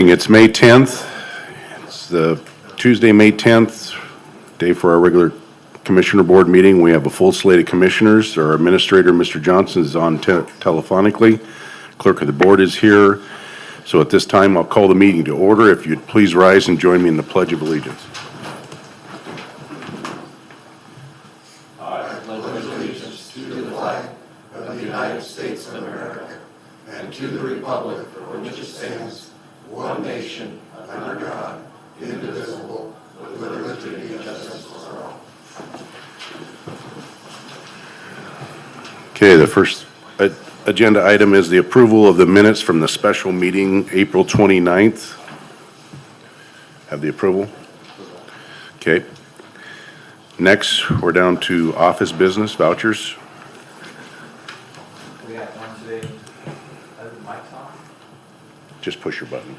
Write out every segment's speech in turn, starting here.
It's May 10th. It's the Tuesday, May 10th, day for our regular Commissioner Board meeting. We have a full slate of commissioners. Our administrator, Mr. Johnson, is on telephonically. Clerk of the Board is here. So at this time, I'll call the meeting to order. If you'd please rise and join me in the Pledge of Allegiance. I pledge allegiance to the flag of the United States of America and to the republic for which it stands, one nation, under God, indivisible, with liberty and justice for all. Okay, the first agenda item is the approval of the minutes from the special meeting, April 29th. Have the approval? Okay. Next, we're down to office business vouchers. We have one today. The mic's on. Just push your button.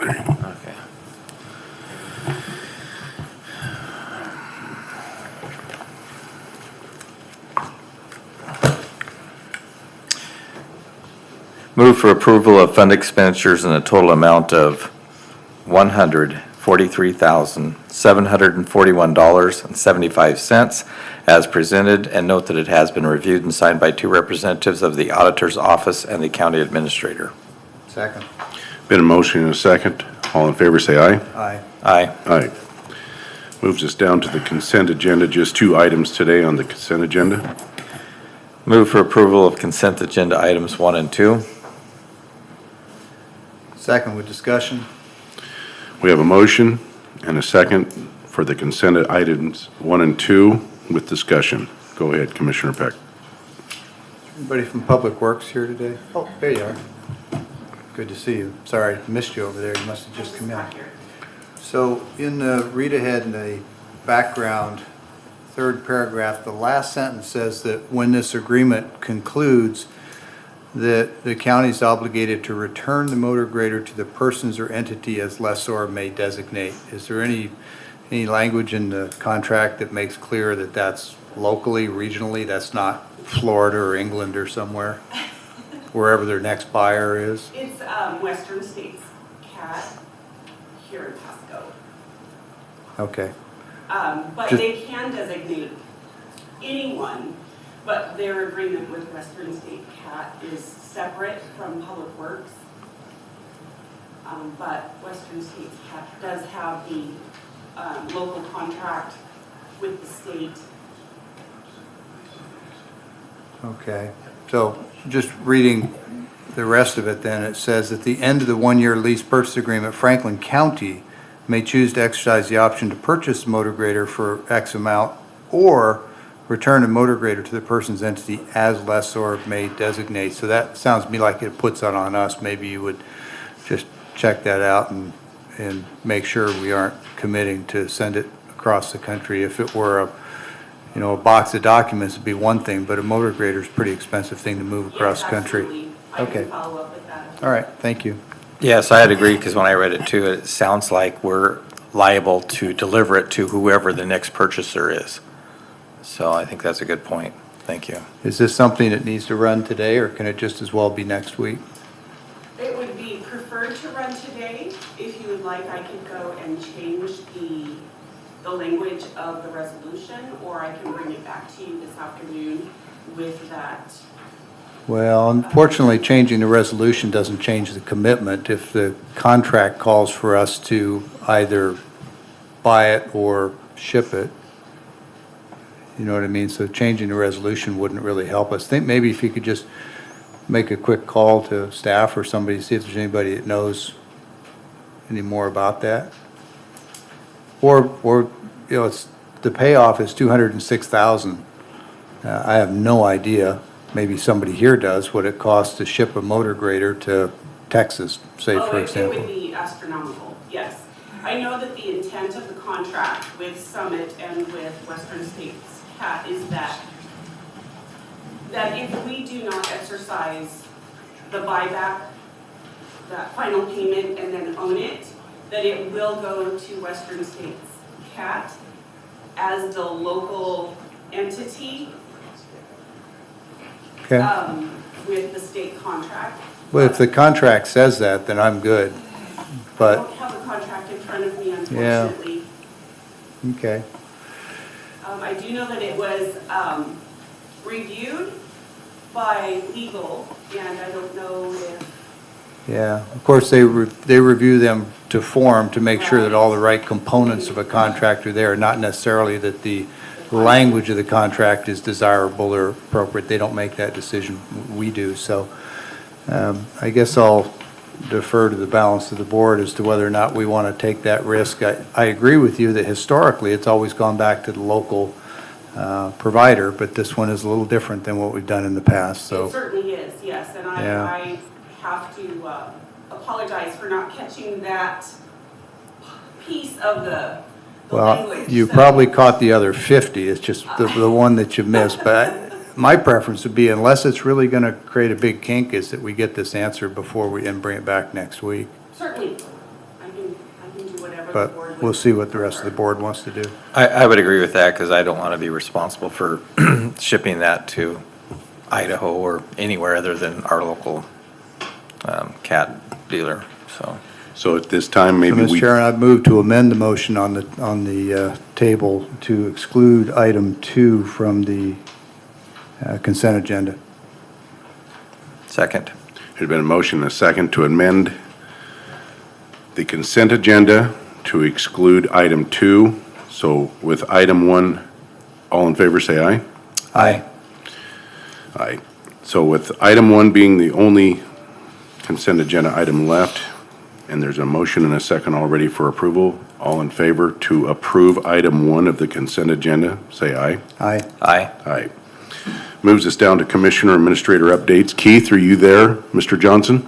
Okay. Move for approval of fund expenditures in a total amount of $143,741.75 as presented, and note that it has been reviewed and signed by two representatives of the Auditor's Office and the County Administrator. Second. Been a motion and a second. All in favor, say aye. Aye. Aye. Aye. Moves us down to the consent agenda. Just two items today on the consent agenda. Move for approval of consent agenda items 1 and 2. Second with discussion. We have a motion and a second for the consent items 1 and 2 with discussion. Go ahead, Commissioner Peck. Anybody from Public Works here today? Oh, there you are. Good to see you. Sorry, missed you over there. You must have just come in. So in the read ahead in the background, third paragraph, the last sentence says that when this agreement concludes, that the county is obligated to return the motor grader to the persons or entity as lessor may designate. Is there any language in the contract that makes clear that that's locally, regionally, that's not Florida or England or somewhere, wherever their next buyer is? It's Western States CAT here in Pasco. Okay. But Just- they can designate anyone, but their agreement with Western State CAT is separate from Public Works. But Western States CAT does have the local contract with the state. Okay, so just reading the rest of it then, it says at the end of the one-year lease purchase agreement, Franklin County may choose to exercise the option to purchase a motor grader for X amount or return a motor grader to the person's entity as lessor may designate. So that sounds to me like it puts that on us. Maybe you would just check that out and make sure we aren't committing to send it across the country. If it were a box of documents would be one thing, but a motor grader is a pretty expensive thing to move across Yes, country. absolutely. I Okay. can follow up with that. All right, thank you. Yes, I'd agree, because when I read it too, it sounds like we're liable to deliver it to whoever the next purchaser is. So I think that's a good point. Thank you. Is this something that needs to run today, or can it just as well be next week? It would be preferred to run today. If you would like, I could go and change the language of the resolution, or I can bring it back to you this afternoon with that. Well, unfortunately, changing the resolution doesn't change the commitment. If the contract calls for us to either buy it or ship it, you know what I mean? So changing the resolution wouldn't really help us. Think maybe if you could just make a quick call to staff or somebody, see if there's anybody that knows any more about that. Or it's the payoff is $206,000. I have no idea. Maybe somebody here does what it costs to ship a motor grader to Texas, say for example. It would be astronomical, yes. I know that the intent of the contract with Summit and with Western States CAT is that if we do not exercise the buyback, that final payment, and then own it, that it will go to Western States CAT as the local entity Okay. with the state contract. Well, if the contract says that, then I'm good. I But, don't have a contract in front of me, Yeah. unfortunately. okay. I do know that it was reviewed by legal, and I don't know if, Yeah, of course, they review them to form to make sure that all the right components of a contract are there, not necessarily that the language of the contract is desirable or appropriate. They don't make that decision, we do. So I guess I'll defer to the balance of the board as to whether or not we want to take that risk. I agree with you that historically, it's always gone back to the local provider, but this one is a little different than what we've done in the past, so. it certainly is, yes, and Yeah. I have to apologize for not catching that piece of the Well, language. you so- probably caught the other 50, it's just the one that you missed. But my preference would be, unless it's really going to create a big kink, is that we get this answered before we, and bring it back next week. Certainly, I can do whatever the But board would. we'll see what the rest of the board wants to do. I would agree with that, because I don't want to be responsible for shipping that to Idaho or anywhere other than our local cat dealer, so. So at this time, So, maybe Mr. we, Chairman, I'd move to amend the motion on the table to exclude item 2 from the consent agenda. Second. there's been a motion and a second to amend the consent agenda to exclude item 2. So with item 1, all in favor, say aye. Aye. Aye. So with item 1 being the only consent agenda item left, and there's a motion and a second already for approval, all in favor to approve item 1 of the consent agenda, say aye. Aye. Aye. Aye. Moves us down to Commissioner Administrator updates. Keith, are you there? Mr. Johnson?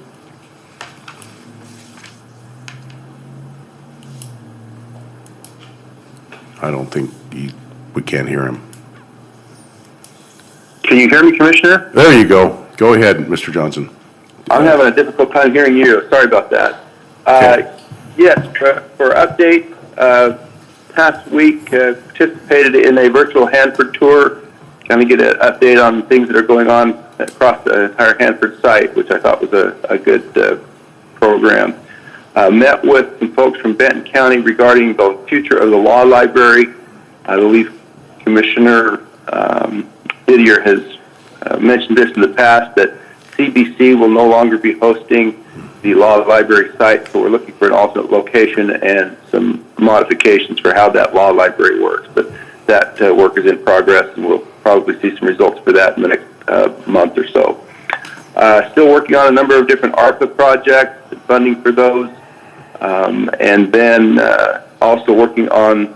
I don't think we can't hear him. Can you hear me, Commissioner? There you go. Go ahead, Mr. Johnson. I'm having a difficult time hearing you. Sorry about that. Yes, for update, past week participated in a virtual Hanford tour, kind of get an update on things that are going on across the entire Hanford site, which I thought was a good program. Met with some folks from Benton County regarding the future of the law library. I believe Commissioner Didier has mentioned this in the past, that CBC will no longer be hosting the law library site, so we're looking for an alternate location and some modifications for how that law library works. But that work is in progress, and we'll probably see some results for that in the next month or so. Still working on a number of different ARPA projects, funding for those, and then also working on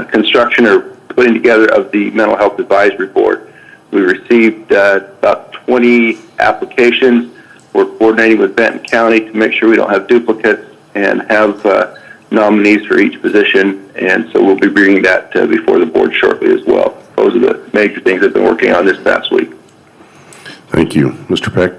construction or putting together of the Mental Health Advisory Board. We received about 20 applications. We're coordinating with Benton County to make sure we don't have duplicates and have nominees for each position, and so we'll be bringing that before the board shortly as well. Those are the major things I've been working on this past week. Thank you. Mr. Peck?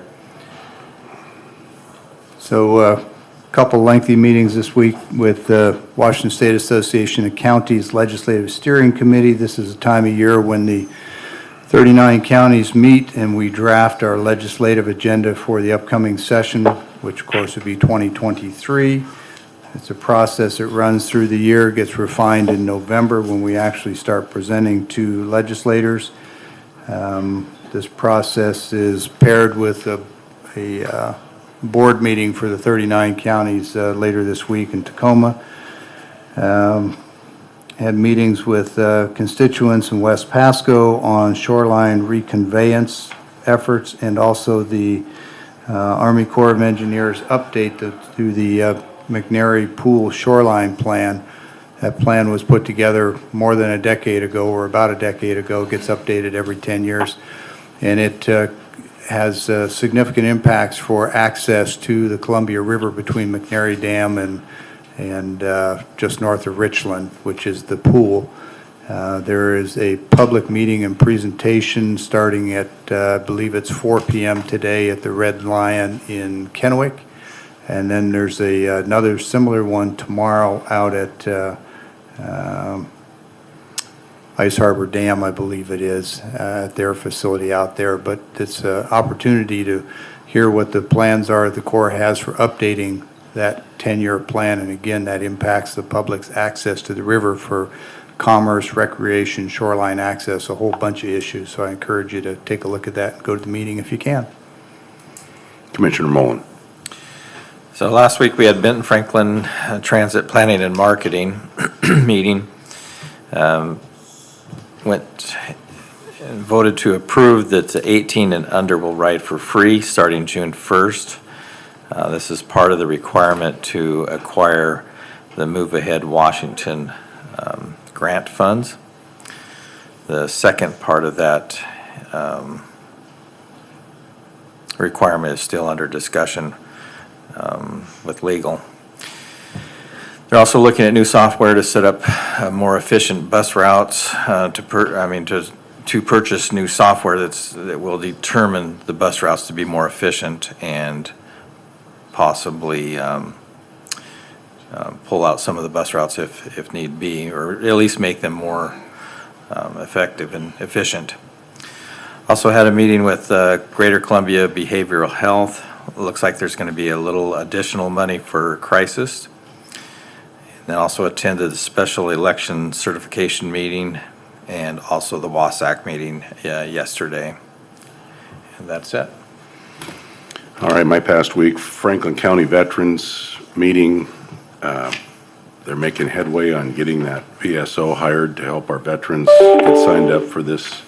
So a couple lengthy meetings this week with Washington State Association of Counties Legislative Steering Committee. This is a time of year when the 39 counties meet and we draft our legislative agenda for the upcoming session, which of course would be 2023. It's a process that runs through the year, gets refined in November when we actually start presenting to legislators. This process is paired with a board meeting for the 39 counties later this week in Tacoma. Had meetings with constituents in West Pasco on shoreline reconveyance efforts, and also the Army Corps of Engineers update to the McNary Pool shoreline plan. That plan was put together more than a decade ago, or about a decade ago, gets updated every 10 years. And it has significant impacts for access to the Columbia River between McNary Dam and just north of Richland, which is the pool. There is a public meeting and presentation starting at, I believe it's 4 p.m. today at the Red Lion in Kennewick. And then there's another similar one tomorrow out at Ice Harbor Dam, I believe it is, at their facility out there. But it's an opportunity to hear what the plans are the Corps has for updating that 10-year plan. And again, that impacts the public's access to the river for commerce, recreation, shoreline access, a whole bunch of issues. So I encourage you to take a look at that and go to the meeting if you can. Commissioner Mullen. So last week we had Benton Franklin Transit Planning and Marketing meeting. Went and voted to approve that the 18 and under will ride for free starting June 1st. This is part of the requirement to acquire the Move Ahead Washington grant funds. The second part of that requirement is still under discussion with legal. They're also looking at new software to set up more efficient bus routes, to purchase new software that will determine the bus routes to be more efficient and possibly pull out some of the bus routes if need be, or at least make them more effective and efficient. Also had a meeting with Greater Columbia Behavioral Health. It looks like there's going to be a little additional money for crisis. And also attended the special election certification meeting and also the WASAC meeting yesterday. And that's it. All right, my past week, Franklin County Veterans meeting. They're making headway on getting that VSO hired to help our veterans get signed up for this.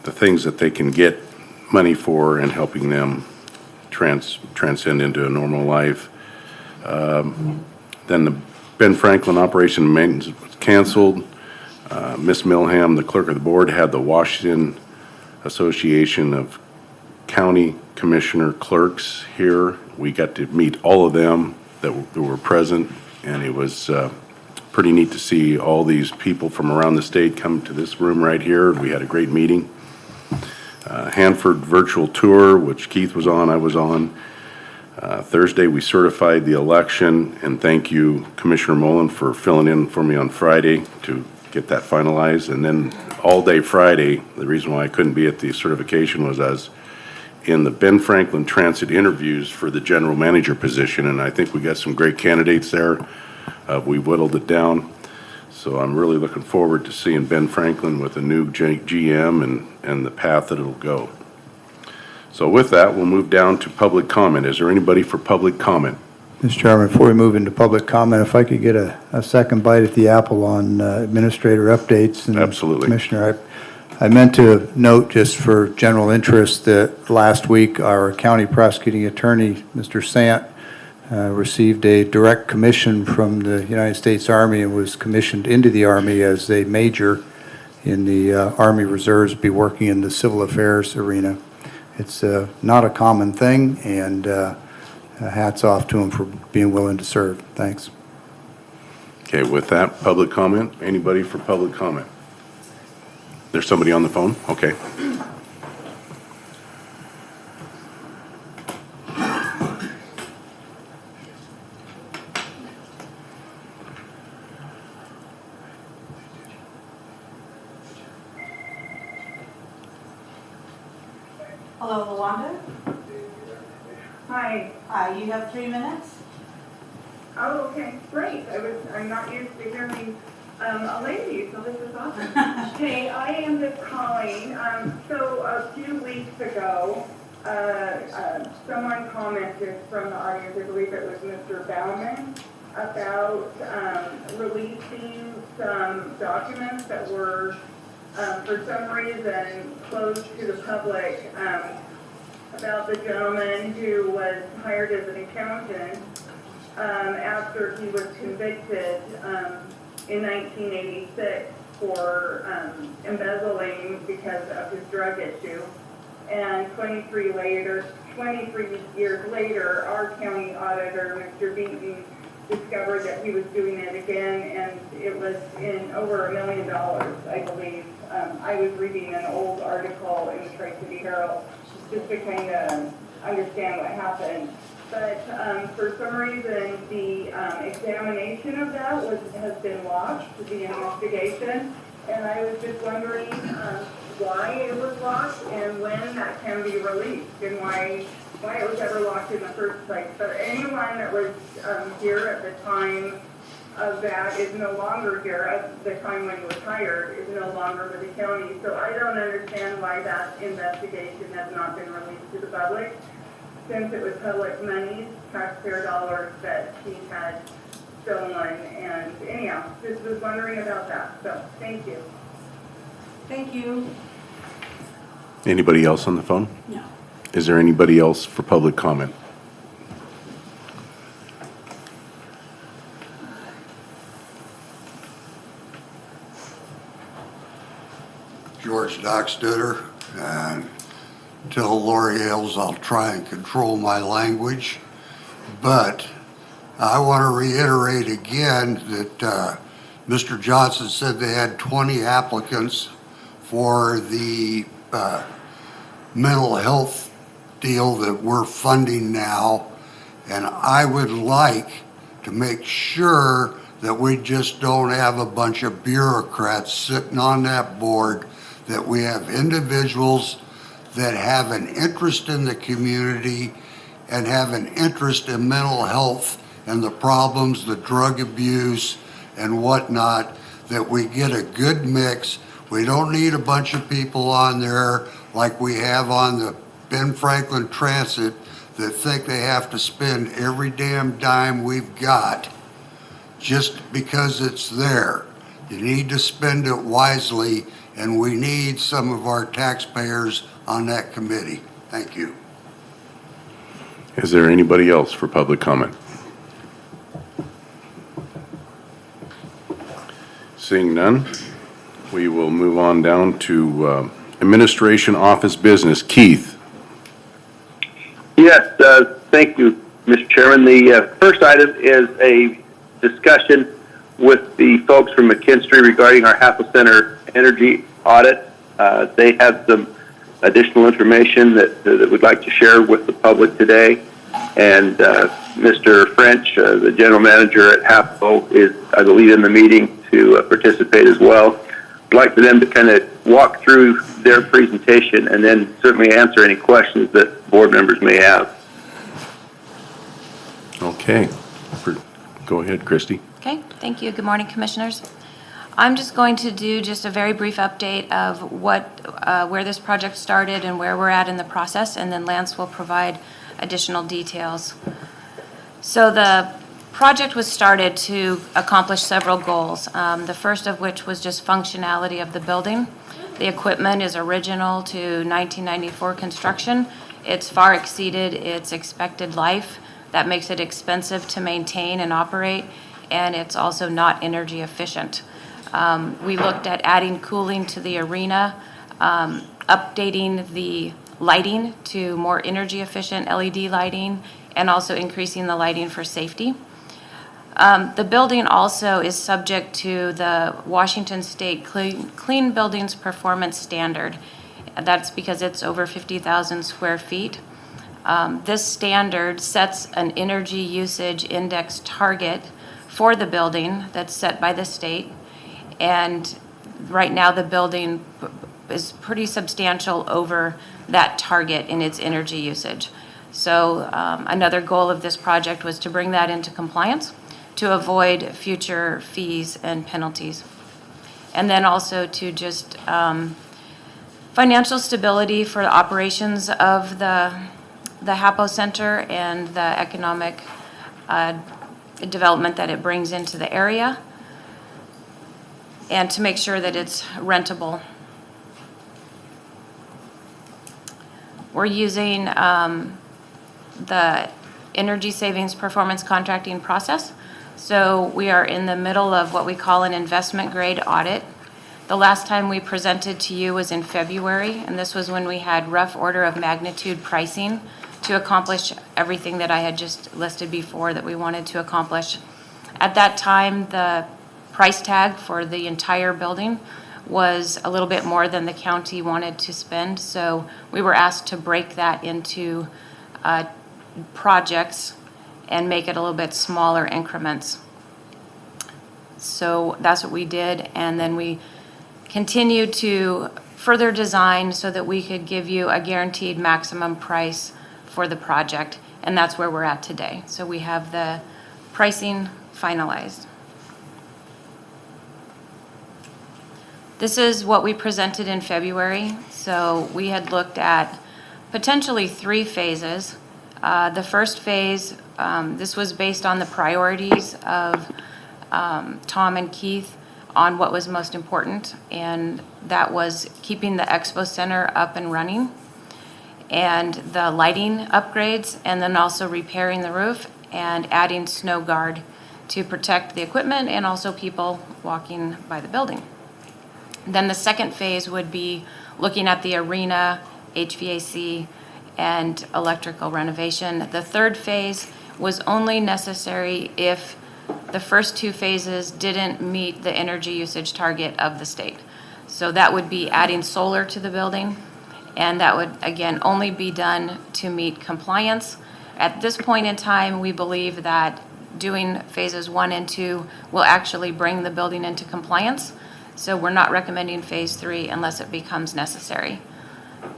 The things that they can get money for and helping them transcend into a normal life. Then the Ben Franklin Operation and Maintenance was canceled. Ms. Milham, the clerk of the board, had the Washington Association of County Commissioner Clerks here. We got to meet all of them that were present, and it was pretty neat to see all these people from around the state come to this room right here. We had a great meeting. Hanford virtual tour, which Keith was on, I was on. Thursday, we certified the election, and thank you, Commissioner Mullen, for filling in for me on Friday to get that finalized. And then all day Friday, the reason why I couldn't be at the certification was I was in the Ben Franklin Transit interviews for the general manager position, and I think we got some great candidates there. We whittled it down. So I'm really looking forward to seeing Ben Franklin with a new GM and the path that it'll go. So with that, we'll move down to public comment. Is there anybody for public comment? Mr. Chairman, before we move into public comment, if I could get a second bite at the apple on administrator updates. And Absolutely. Commissioner, I meant to note, just for general interest, that last week our county prosecuting attorney, Mr. Sant, received a direct commission from the United States Army and was commissioned into the Army as a major in the Army Reserves, be working in the civil affairs arena. It's not a common thing, and hats off to him for being willing to serve. Thanks. Okay, with that, public comment. Anybody for public comment? There's somebody on the phone? Okay. Hello, Luanda. Hi. Hi, you have 3 minutes? Oh, okay, great. I'm not used to hearing a lady, so this is awesome. Hey, I am just calling. So a few weeks ago, someone commented from the audience, I believe it was Mr. Bauman, about releasing some documents that were, for some reason, closed to the public, about the gentleman who was hired as an accountant after he was convicted in 1986 for embezzling because of his drug issue. And 23 years later, our county auditor, Mr. Beaton, discovered that he was doing it again, and it was in over $1 million, I believe. I was reading an old article in the Tri-City Herald just to kind of understand what happened. but for some reason, the examination of that has been locked, the investigation, and I was just wondering why it was locked and when that can be released, and why it was ever locked in the first place. So anyone that was here at the time of that is no longer here, at the time when he was hired, is no longer with the county. So I don't understand why that investigation has not been released to the public, since it was public money, taxpayer dollars that he had stolen. And anyhow, just was wondering about that. So thank you. Thank you. Anybody else on the phone? No. Is there anybody else for public comment? George Dockstuder, and till Lori yells, I'll try and control my language. But I want to reiterate again that Mr. Johnson said they had 20 applicants for the mental health deal that we're funding now. And I would like to make sure that we just don't have a bunch of bureaucrats sitting on that board, that we have individuals that have an interest in the community and have an interest in mental health and the problems, the drug abuse and whatnot, that we get a good mix. We don't need a bunch of people on there like we have on the Ben Franklin Transit that think they have to spend every damn dime we've got just because it's there. You need to spend it wisely, and we need some of our taxpayers on that committee. Thank you. Is there anybody else for public comment? Seeing none, we will move on down to administration office business. Keith. Yes, thank you, Mr. Chairman. The first item is a discussion with the folks from McKinstry regarding our Hapless Center energy audit. They have some additional information that we'd like to share with the public today. And Mr. French, the general manager at Hapless, is, I believe, in the meeting to participate as well. I'd like for them to kind of walk through their presentation and then certainly answer any questions that board members may have. Okay. Go ahead, Christy. Okay, thank you. Good morning, Commissioners. I'm just going to do just a very brief update of where this project started and where we're at in the process, and then Lance will provide additional details. So the project was started to accomplish several goals, the first of which was just functionality of the building. The equipment is original to 1994 construction. It's far exceeded its expected life. That makes it expensive to maintain and operate, and it's also not energy efficient. We looked at adding cooling to the arena, updating the lighting to more energy efficient LED lighting, and also increasing the lighting for safety. The building also is subject to the Washington State Clean Buildings Performance Standard. That's because it's over 50,000 square feet. This standard sets an energy usage index target for the building that's set by the state. And right now the building is pretty substantial over that target in its energy usage. So another goal of this project was to bring that into compliance to avoid future fees and penalties. And then also to just financial stability for the operations of the Hapless Center and the economic development that it brings into the area, and to make sure that it's rentable. We're using the energy savings performance contracting process. So we are in the middle of what we call an investment grade audit. The last time we presented to you was in February, and this was when we had rough order of magnitude pricing to accomplish everything that I had just listed before that we wanted to accomplish. At that time, the price tag for the entire building was a little bit more than the county wanted to spend, so we were asked to break that into projects and make it a little bit smaller increments. So that's what we did, and then we continued to further design so that we could give you a guaranteed maximum price for the project, and that's where we're at today. So we have the pricing finalized. This is what we presented in February. So we had looked at potentially 3 phases. The first phase, this was based on the priorities of Tom and Keith on what was most important, and that was keeping the Expo Center up and running, and the lighting upgrades, and then also repairing the roof and adding snow guard to protect the equipment and also people walking by the building. Then the second phase would be looking at the arena, HVAC, and electrical renovation. The third phase was only necessary if the first 2 phases didn't meet the energy usage target of the state. So that would be adding solar to the building, and that would, again, only be done to meet compliance. At this point in time, we believe that doing phases 1 and 2 will actually bring the building into compliance. So we're not recommending phase 3 unless it becomes necessary.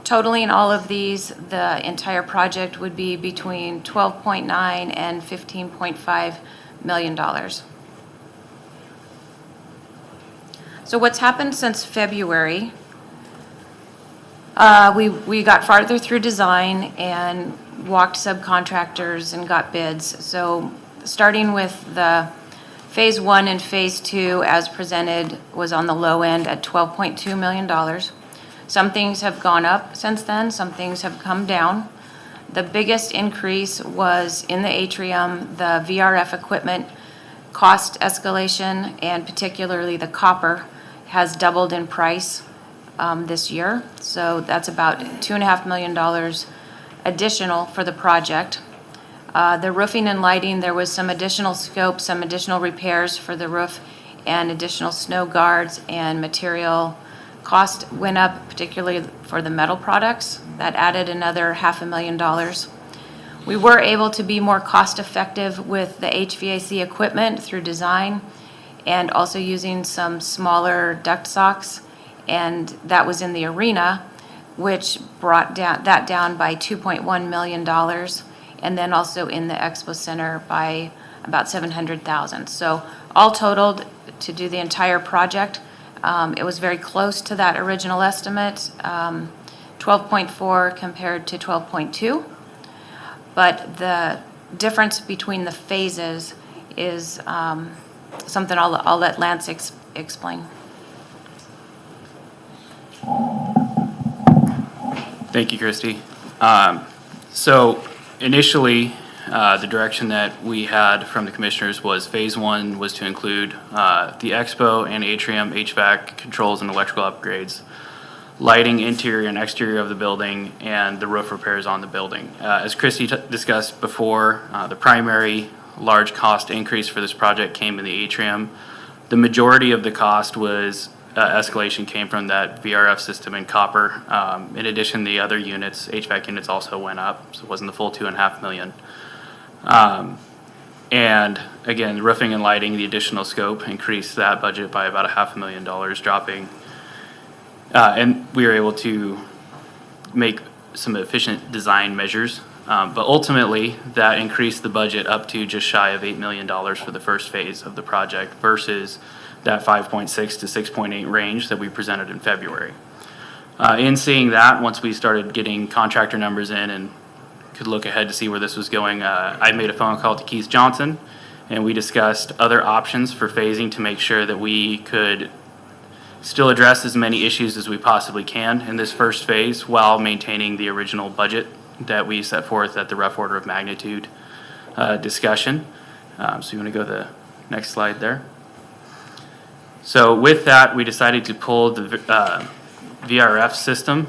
Totaling all of these, the entire project would be between $12.9 and $15.5 million. So what's happened since February? We got farther through design and walked subcontractors and got bids. So starting with the phase 1 and phase 2 as presented was on the low end at $12.2 million. Some things have gone up since then, some things have come down. The biggest increase was in the atrium, the VRF equipment cost escalation, and particularly the copper has doubled in price this year. So that's about $2.5 million additional for the project. The roofing and lighting, there was some additional scope, some additional repairs for the roof, and additional snow guards and material. Cost went up, particularly for the metal products. That added another $500,000. We were able to be more cost effective with the HVAC equipment through design and also using some smaller duct socks, and that was in the arena, which brought that down by $2.1 million, and then also in the Expo Center by about $700,000. So all totaled, to do the entire project, it was very close to that original estimate, 12.4 compared to 12.2. But the difference between the phases is something I'll let Lance explain. Thank you, Christy. So initially, the direction that we had from the commissioners was phase 1 was to include the expo and atrium HVAC controls and electrical upgrades, lighting interior and exterior of the building, and the roof repairs on the building. As Christy discussed before, the primary large cost increase for this project came in the atrium. The majority of the cost was escalation came from that VRF system in copper. In addition, the other units, HVAC units, also went up, so it wasn't the full $2.5 million. And again, the roofing and lighting, the additional scope increased that budget by about $500,000, dropping. And we were able to make some efficient design measures, but ultimately that increased the budget up to just shy of $8 million for the first phase of the project versus that 5.6 to 6.8 range that we presented in February. In seeing that, once we started getting contractor numbers in and could look ahead to see where this was going, I made a phone call to Keith Johnson, and we discussed other options for phasing to make sure that we could still address as many issues as we possibly can in this first phase while maintaining the original budget that we set forth at the rough order of magnitude discussion. So you want to go to the next slide there? So with that, we decided to pull the VRF system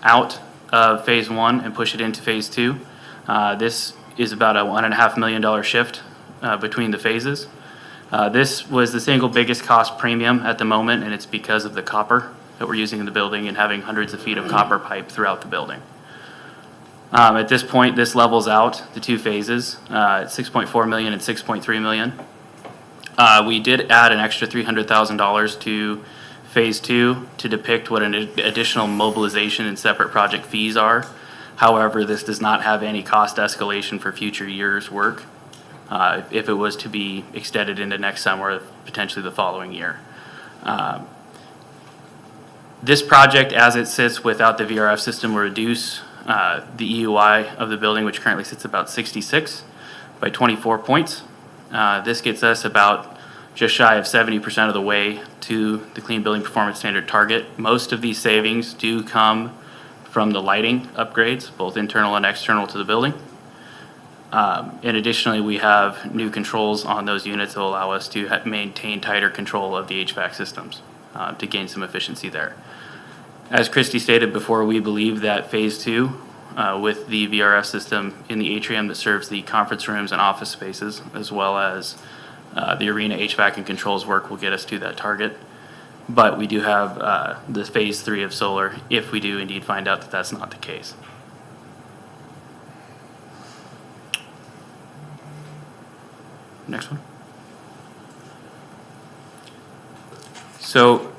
out of phase 1 and push it into phase 2. This is about a $1.5 million shift between the phases. This was the single biggest cost premium at the moment, and it's because of the copper that we're using in the building and having hundreds of feet of copper pipe throughout the building. At this point, this levels out the two phases, at 6.4 million and 6.3 million. We did add an extra $300,000 to Phase 2 to depict what an additional mobilization and separate project fees are. However, this does not have any cost escalation for future years' work, if it was to be extended into next summer, or potentially the following year. This project, as it sits without the VRF system, will reduce the EUI of the building, which currently sits about 66, by 24 points. This gets us about just shy of 70% of the way to the Clean Building Performance Standard target. Most of these savings do come from the lighting upgrades, both internal and external to the building. And additionally, we have new controls on those units that will allow us to maintain tighter control of the HVAC systems to gain some efficiency there. As Christy stated before, we believe that Phase 2, with the VRF system in the atrium that serves the conference rooms and office spaces, as well as the arena HVAC and controls work, will get us to that target. But we do have the Phase 3 of solar if we do indeed find out that that's not the case. Next one. So,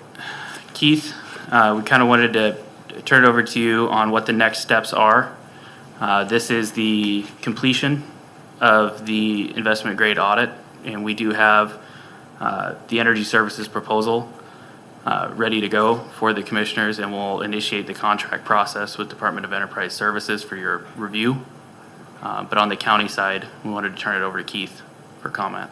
Keith, we kind of wanted to turn it over to you on what the next steps are. This is the completion of the investment grade audit, and we do have the energy services proposal ready to go for the commissioners, and we'll initiate the contract process with Department of Enterprise Services for your review. But on the county side, we wanted to turn it over to Keith for comment.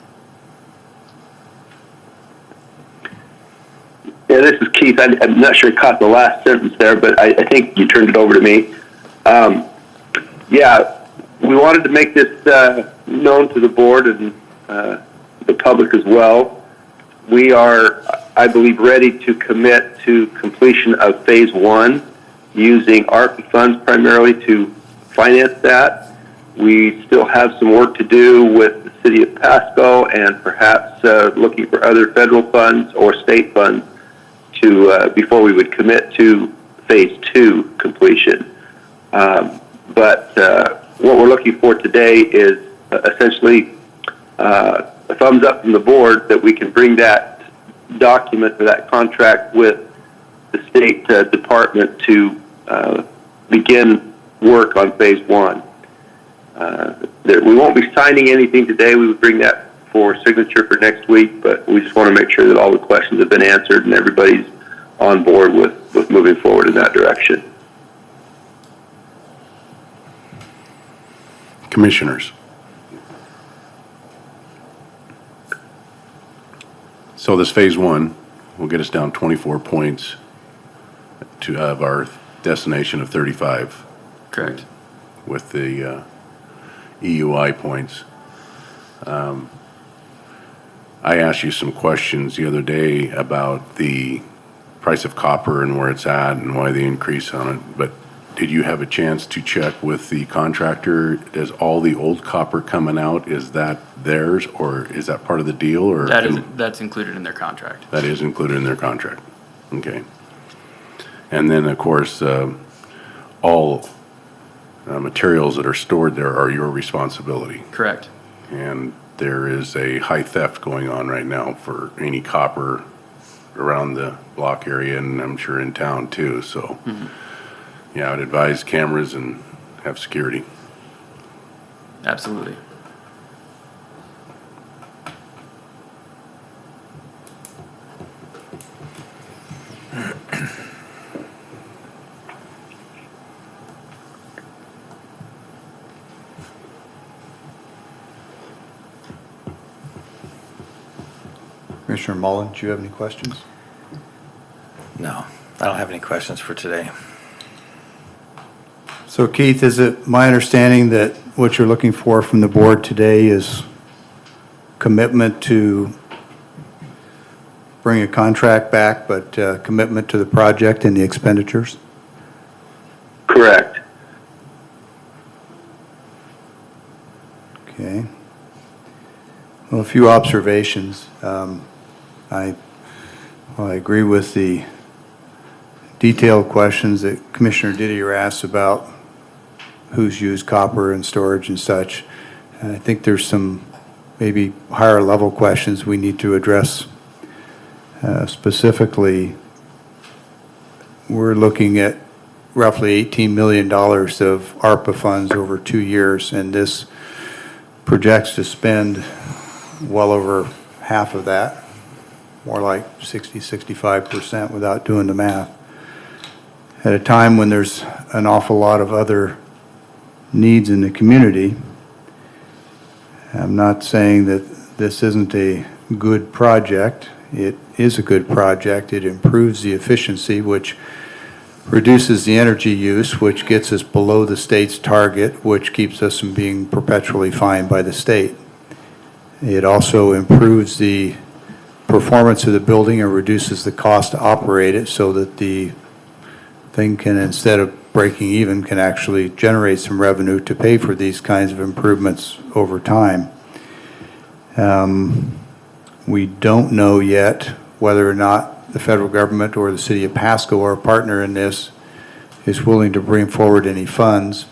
Yeah, this is Keith. I'm not sure I caught the last sentence there, but I think you turned it over to me. Yeah, we wanted to make this known to the board and the public as well. We are, I believe, ready to commit to completion of Phase 1 using ARPA funds primarily to finance that. We still have some work to do with the city of Pasco and perhaps looking for other federal funds or state funds to before we would commit to Phase 2 completion. But what we're looking for today is essentially a thumbs up from the board that we can bring that document or that contract with the state department to begin work on Phase 1. We won't be signing anything today. We would bring that for signature for next week, but we just want to make sure that all the questions have been answered and everybody's on board with moving forward in that direction. Commissioners. So this Phase 1 will get us down 24 points to have our destination of 35. Correct. With the EUI points. I asked you some questions the other day about the price of copper and where it's at and why the increase on it, but did you have a chance to check with the contractor? Is all the old copper coming out, is that theirs, or is that part of the deal? Or that's included in their contract. That is included in their contract. Okay. And then, of course, all materials that are stored there are your responsibility. Correct. And there is a high theft going on right now for any copper around the block area, and I'm sure in town too. So, yeah, I'd advise cameras and have security. Absolutely. Commissioner Mullen, do you have any questions? No, I don't have any questions for today. So Keith, is it my understanding that what you're looking for from the board today is commitment to bring a contract back, but commitment to the project and the expenditures? Correct. Okay. Well, a few observations. I agree with the detailed questions that Commissioner Didier asked about who's used copper and storage and such. And I think there's some maybe higher level questions we need to address. Specifically, we're looking at roughly $18 million of ARPA funds over 2 years, and this projects to spend well over half of that, more like 65% without doing the math, at a time when there's an awful lot of other needs in the community. I'm not saying that this isn't a good project. It is a good project. It improves the efficiency, which reduces the energy use, which gets us below the state's target, which keeps us from being perpetually fined by the state. It also improves the performance of the building and reduces the cost to operate it so that the thing can, instead of breaking even, can actually generate some revenue to pay for these kinds of improvements over time. We don't know yet whether or not the federal government or the city of Pasco, our partner in this, is willing to bring forward any funds.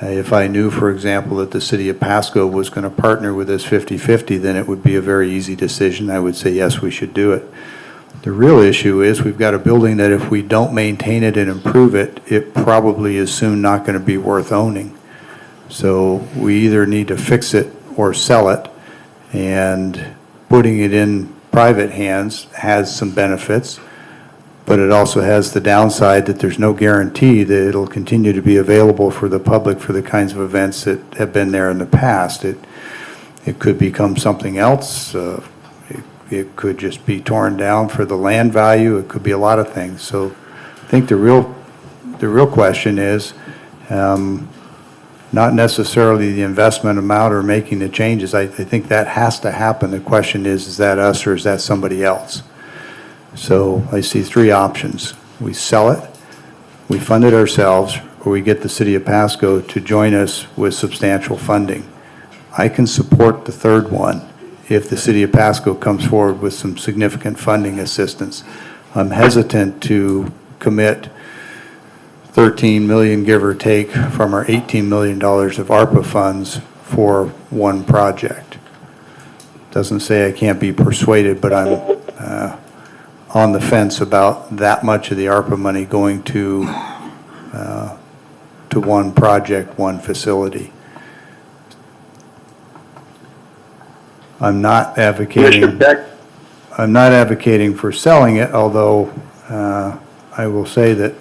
If I knew, for example, that the city of Pasco was going to partner with us 50-50, then it would be a very easy decision. I would say, yes, we should do it. The real issue is we've got a building that if we don't maintain it and improve it, it probably is soon not going to be worth owning. So we either need to fix it or sell it, and putting it in private hands has some benefits, but it also has the downside that there's no guarantee that it'll continue to be available for the public for the kinds of events that have been there in the past. It could become something else. It could just be torn down for the land value. It could be a lot of things. So I think the real question is not necessarily the investment amount or making the changes. I think that has to happen. The question is that us or is that somebody else? So I see three options. We sell it, we fund it ourselves, or we get the city of Pasco to join us with substantial funding. I can support the third one if the city of Pasco comes forward with some significant funding assistance. I'm hesitant to commit 13 million, give or take, from our $18 million of ARPA funds for one project. Doesn't say I can't be persuaded, but I'm on the fence about that much of the ARPA money going to one project, one facility. I'm not advocating for selling it, although I will say that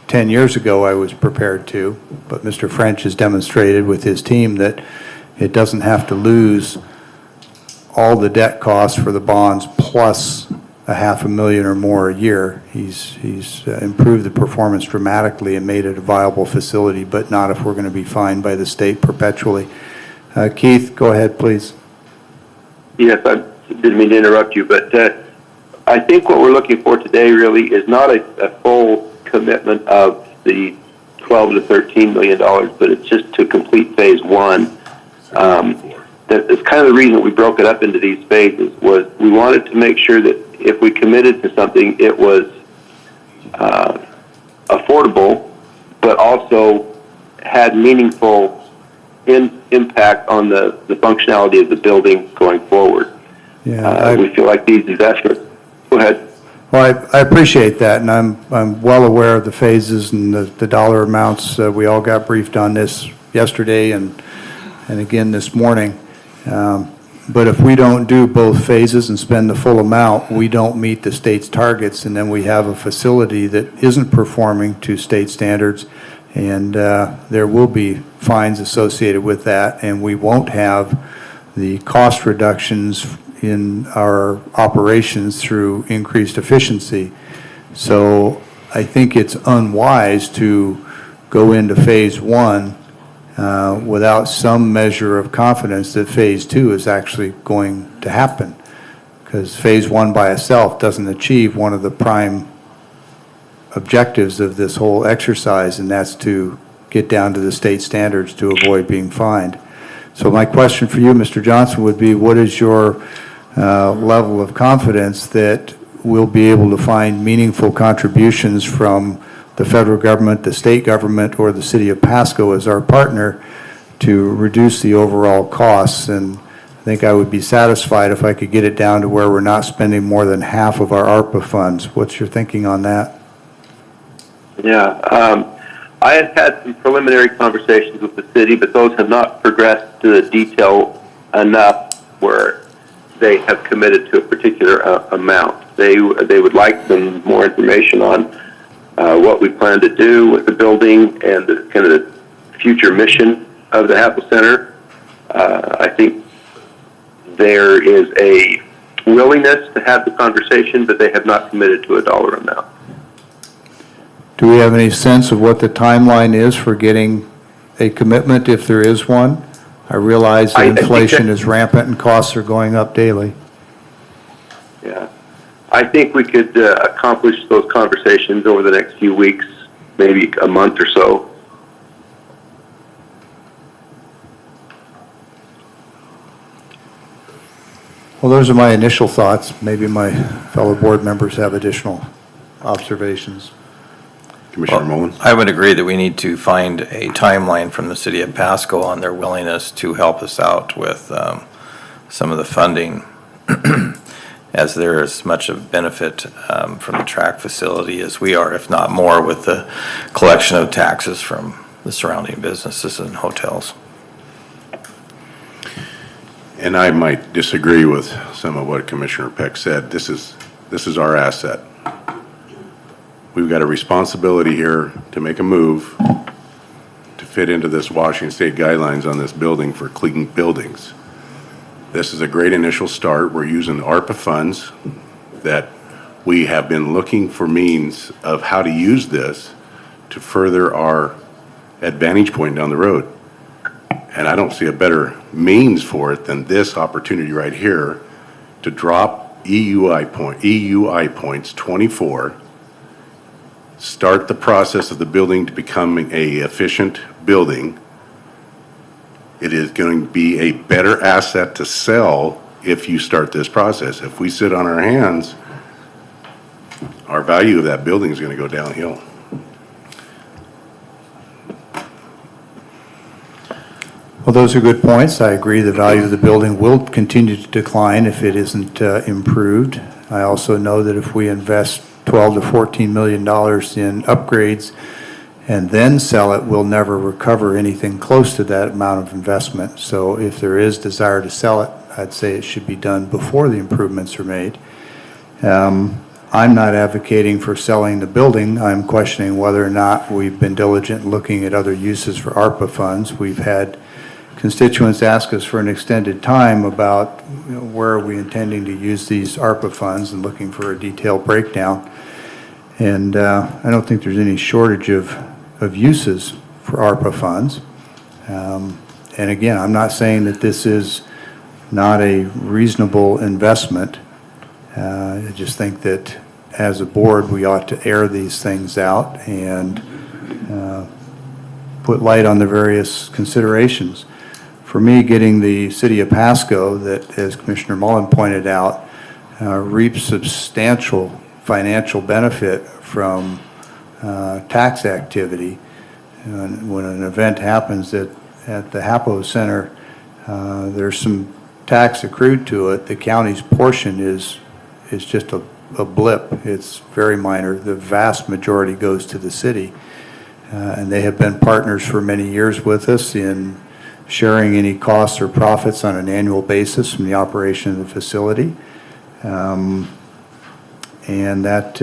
10 years ago I was prepared to, but Mr. French has demonstrated with his team that it doesn't have to lose all the debt costs for the bonds plus $500,000 or more a year. He's improved the performance dramatically and made it a viable facility, but not if we're going to be fined by the state perpetually. Keith, go ahead, please. Yes, I didn't mean to interrupt you, but I think what we're looking for today really is not a full commitment of the $12 to $13 million, but it's just to complete phase one. That's kind of the reason we broke it up into these phases, was we wanted to make sure that if we committed to something, it was affordable, but also had meaningful impact on the functionality of the building going forward. Yeah, we feel like these investments. Go ahead. Well, I appreciate that, and I'm well aware of the phases and the dollar amounts. We all got briefed on this yesterday and again this morning. But if we don't do both phases and spend the full amount, we don't meet the state's targets, and then we have a facility that isn't performing to state standards, and there will be fines associated with that, and we won't have the cost reductions in our operations through increased efficiency. So I think it's unwise to go into phase one without some measure of confidence that phase two is actually going to happen, because phase one by itself doesn't achieve one of the prime objectives of this whole exercise, and that's to get down to the state standards to avoid being fined. So my question for you, Mr. Johnson, would be, what is your level of confidence that we'll be able to find meaningful contributions from the federal government, the state government, or the city of Pasco as our partner to reduce the overall costs. And I think I would be satisfied if I could get it down to where we're not spending more than half of our ARPA funds. What's your thinking on that? Yeah, I have had some preliminary conversations with the city, but those have not progressed to the detail enough where they have committed to a particular amount. They would like some more information on what we plan to do with the building and the kind of the future mission of the Hapless Center. I think there is a willingness to have the conversation, but they have not committed to a dollar amount. Do we have any sense of what the timeline is for getting a commitment, if there is one? I realize that inflation is rampant and costs are going up daily. Yeah, I think we could accomplish those conversations over the next few weeks, maybe a month or so. Well, those are my initial thoughts. Maybe my fellow board members have additional observations. Commissioner Mullen? I would agree that we need to find a timeline from the city of Pasco on their willingness to help us out with some of the funding, as there is much of benefit from the track facility as we are, if not more, with the collection of taxes from the surrounding businesses and hotels. And I might disagree with some of what Commissioner Peck said. This is our asset. We've got a responsibility here to make a move to fit into this Washington State guidelines on this building for clean buildings. This is a great initial start. We're using ARPA funds that we have been looking for means of how to use this to further our advantage point down the road. And I don't see a better means for it than this opportunity right here to drop EUI points 24, start the process of the building to becoming a efficient building. It is going to be a better asset to sell if you start this process. If we sit on our hands, our value of that building is going to go downhill. Well, those are good points. I agree the value of the building will continue to decline if it isn't improved. I also know that if we invest $12 to $14 million in upgrades and then sell it, we'll never recover anything close to that amount of investment. So if there is desire to sell it, I'd say it should be done before the improvements are made. I'm not advocating for selling the building. I'm questioning whether or not we've been diligent in looking at other uses for ARPA funds. We've had constituents ask us for an extended time about where are we intending to use these ARPA funds and looking for a detailed breakdown. And I don't think there's any shortage of uses for ARPA funds. And again, I'm not saying that this is not a reasonable investment. I just think that as a board, we ought to air these things out and put light on the various considerations. For me, getting the city of Pasco, that, as Commissioner Mullen pointed out, reaps substantial financial benefit from tax activity. And when an event happens at the Hapless Center, there's some tax accrued to it. The county's portion is just a blip. It's very minor. The vast majority goes to the city. And they have been partners for many years with us in sharing any costs or profits on an annual basis from the operation of the facility. And that,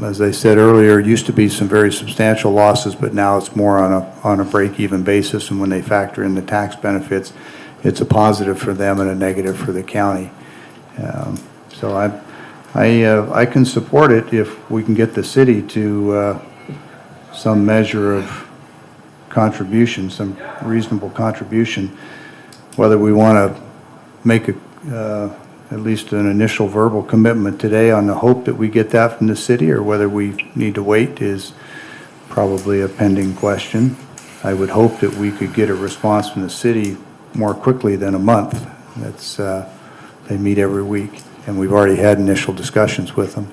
as I said earlier, used to be some very substantial losses, but now it's more on a break-even basis. And when they factor in the tax benefits, it's a positive for them and a negative for the county. So I can support it if we can get the city to some measure of contribution, some reasonable contribution, whether we want to make at least an initial verbal commitment today on the hope that we get that from the city, or whether we need to wait is probably a pending question. I would hope that we could get a response from the city more quickly than a month. That's, they meet every week, and we've already had initial discussions with them.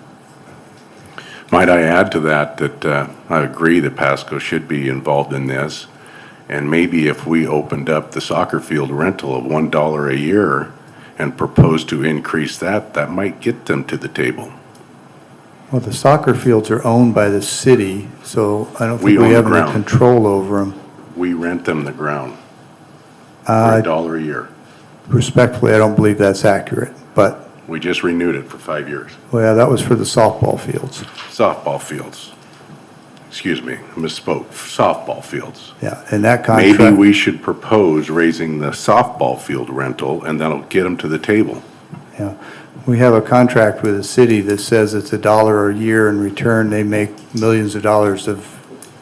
My might I add to that, I agree that Pasco should be involved in this. And maybe if we opened up the soccer field rental of $1 a year and proposed to increase that, that might get them to the table. Well, the soccer fields are owned by the city, so I don't We think we own the have any ground. control over them. We rent them the ground for $1 a year. Respectfully, I don't believe that's accurate, but, We just renewed it for 5 years. well, that was for the softball fields. Softball fields. Excuse me, misspoke. Softball fields. Yeah, and that contract. Maybe we should propose raising the softball field rental, and that'll get them to the table. Yeah, we have a contract with the city that says it's $1 a year. In return, they make millions of dollars of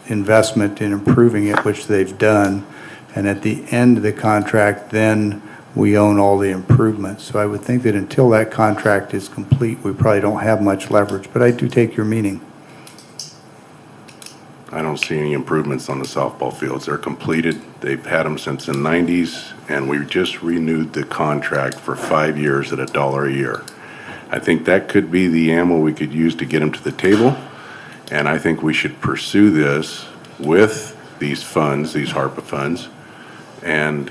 investment in improving it, which they've done. And at the end of the contract, then we own all the improvements. So I would think that until that contract is complete, we probably don't have much leverage. But I do take your meaning. I don't see any improvements on the softball fields. They're completed. They've had them since the 90s, and we just renewed the contract for 5 years at $1 a year. I think that could be the ammo we could use to get them to the table, and I think we should pursue this with these funds, these HARPA funds, and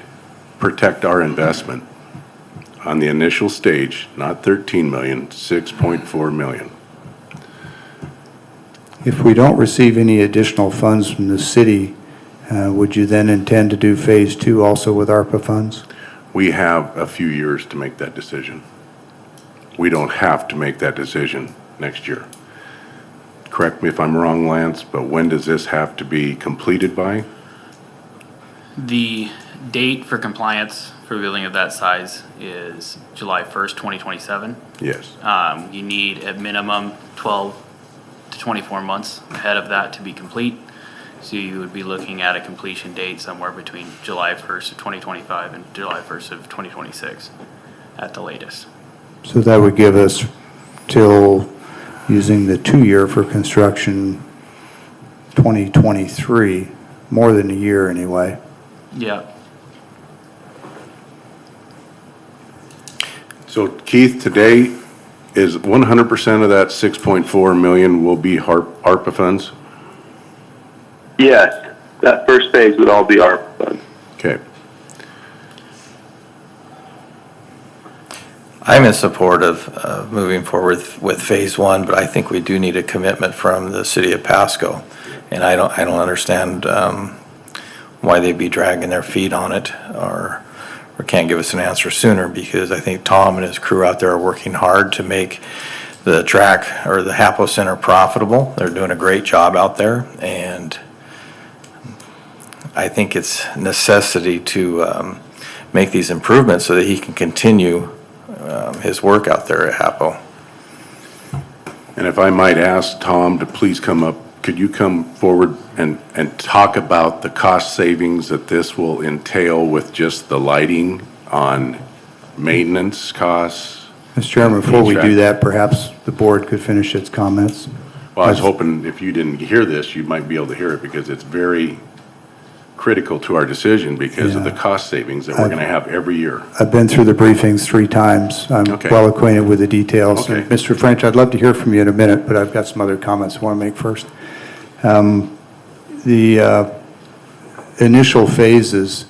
protect our investment on the initial stage, not 13 million, 6.4 million. If we don't receive any additional funds from the city, would you then intend to do Phase 2 also with ARPA funds? We have a few years to make that decision. We don't have to make that decision next year. Correct me if I'm wrong, Lance, but when does this have to be completed by? The date for compliance for a building of that size is July 1st, 2027. Yes. You need at minimum 12 to 24 months ahead of that to be complete. So you would be looking at a completion date somewhere between July 1st of 2025 and July 1st of 2026 at the latest. So that would give us till, using the 2-year for construction, 2023, more than a year anyway. Yeah. So Keith, today is 100% of that 6.4 million will be ARPA funds? Yes, that first phase would all be ARPA funds. Okay. I'm in support of moving forward with Phase 1, but I think we do need a commitment from the city of Pasco. And I don't understand why they'd be dragging their feet on it or can't give us an answer sooner, because I think Tom and his crew out there are working hard to make the track or the Hapless Center profitable. They're doing a great job out there, and I think it's necessity to make these improvements so that he can continue his work out there at Hapo. And if I might ask Tom to please come up, could you come forward and talk about the cost savings that this will entail with just the lighting on maintenance costs? Mr. Chairman, before we do that, perhaps the board could finish its comments. Well, I was hoping if you didn't hear this, you might be able to hear it, because it's very critical to our decision because of the cost savings that we're going to have every year. I've been through the briefings 3 times. I'm well acquainted with the details. Okay. And Mr. French, I'd love to hear from you in a minute, but I've got some other comments I want to make first. The initial phases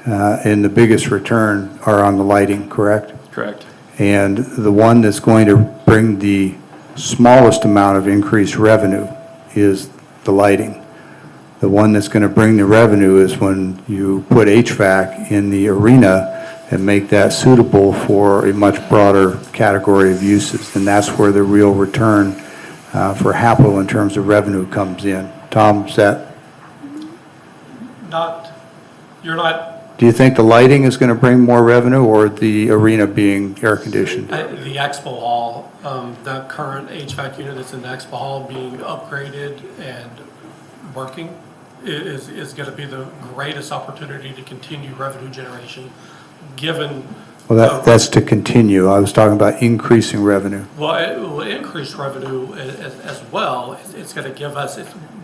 and the biggest return are on the lighting, correct? Correct. And the one that's going to bring the smallest amount of increased revenue is the lighting. The one that's going to bring the revenue is when you put HVAC in the arena and make that suitable for a much broader category of uses. And that's where the real return for Hapo in terms of revenue comes in. Tom, is that? You're not. Do you think the lighting is going to bring more revenue, or the arena being air conditioned? The expo hall, the current HVAC unit that's in the expo hall being upgraded and working is going to be the greatest opportunity to continue revenue generation, given. Well, that's to continue. I was talking about increasing revenue. Well, it will increase revenue as well. It's going to give us,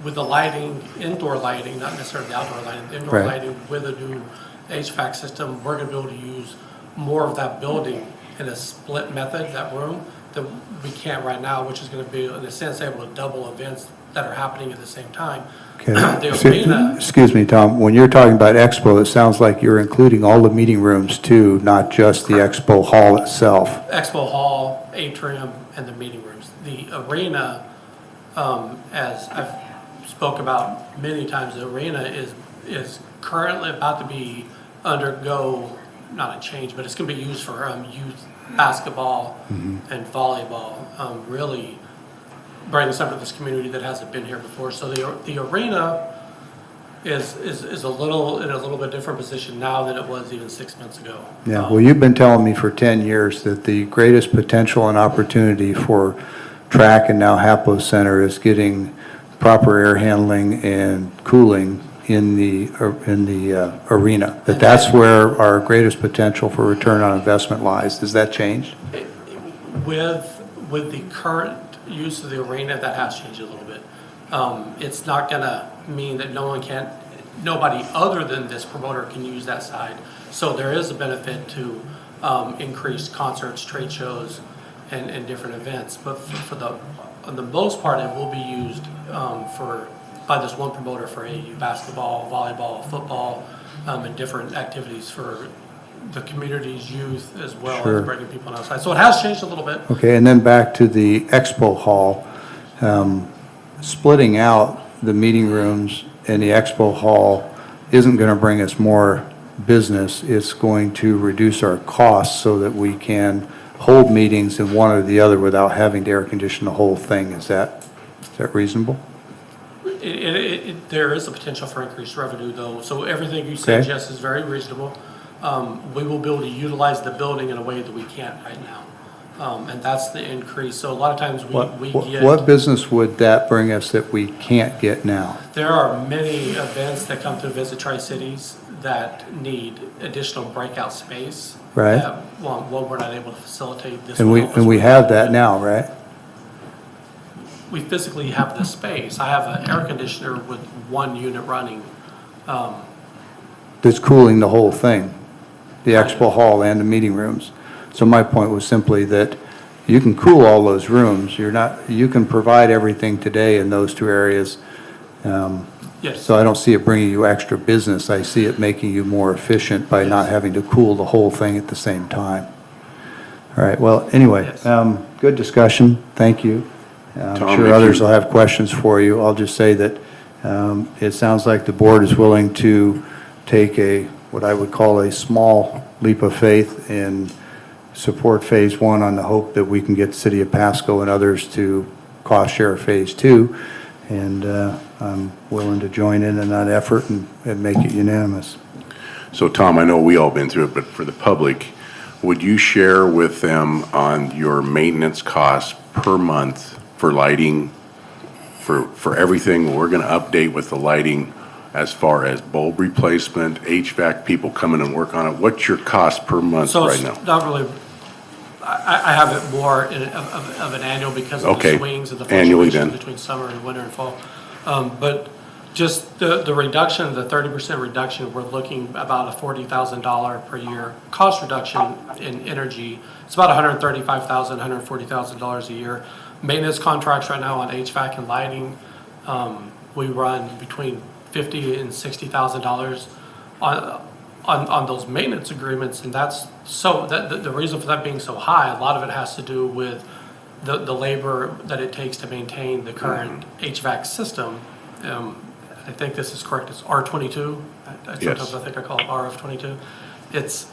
with the lighting, indoor lighting, not necessarily outdoor lighting, indoor lighting with a new HVAC system, we're going to be able to use more of that building in a split method, that room, that we can't right now, which is going to be, in a sense, able to double events that are happening at the same time. Okay. The arena, Excuse me, Tom, when you're talking about expo, it sounds like you're including all the meeting rooms too, not just the expo hall itself. expo hall, atrium, and the meeting rooms. The arena, as I've spoke about many times, the arena is currently about to undergo, not a change, but it's going to be used for youth basketball and volleyball, really bringing something to this community that hasn't been here before. So the arena is a little in a little bit different position now than it was even 6 months ago. Yeah, well, you've been telling me for 10 years that the greatest potential and opportunity for track and now Hapless Center is getting proper air handling and cooling in the arena. That's where our greatest potential for return on investment lies. Has that changed? With the current use of the arena, that has changed a little bit. It's not going to mean that nobody other than this promoter can use that side. So there is a benefit to increased concerts, trade shows, and different events. But on the most part, it will be used by this one promoter for AU basketball, volleyball, football, and different activities for the community's youth as well Sure. as bringing people outside. So it has changed a little bit. Okay, and then back to the expo hall, splitting out the meeting rooms and the expo hall isn't going to bring us more business. It's going to reduce our costs so that we can hold meetings in one or the other without having to air condition the whole thing. Is that reasonable? There is a potential for increased revenue, though. So everything you said, Okay. Jess, is very reasonable. We will be able to utilize the building in a way that we can't right now. And that's the increase. So a lot of times we get... What business would that bring us that we can't get now? There are many events that come to visit Tri-Cities that need additional breakout space. Right. One, we're not able to facilitate this. And we have that now, right? We physically have the space. I have an air conditioner with one unit running. That's cooling the whole thing, the expo hall and the meeting rooms. So my point was simply that you can cool all those rooms. You can provide everything today in those two areas. Yes. So I don't see it bringing you extra business. I see it making you more efficient by not having to cool the whole thing at the same time. All right, well, anyway, Yes. Good discussion. Thank you. I'm Tom, sure if others you- will have questions for you. I'll just say that it sounds like the board is willing to take what I would call a small leap of faith and support Phase 1 on the hope that we can get the City of Pasco and others to cost share Phase 2. And I'm willing to join in that effort and make it unanimous. So Tom, I know we all been through it, but for the public, would you share with them on your maintenance costs per month for lighting, for everything? We're going to update with the lighting as far as bulb replacement, HVAC people coming and work on it. What's your cost per month So right it's now? not really, I have it more of an annual because of the Okay. swings and the Annually fluctuations then. between summer and winter and fall. But just the reduction, the 30% reduction, we're looking about a $40,000 per year cost reduction in energy. It's about $135,000, $140,000 a year. Maintenance contracts right now on HVAC and lighting, we run between $50,000 and $60,000 on those maintenance agreements, and that's so the reason for that being so high, a lot of it has to do with the labor that it takes to maintain the current HVAC system. I think this is correct, it's R22. Sometimes I think I call it RF22. It's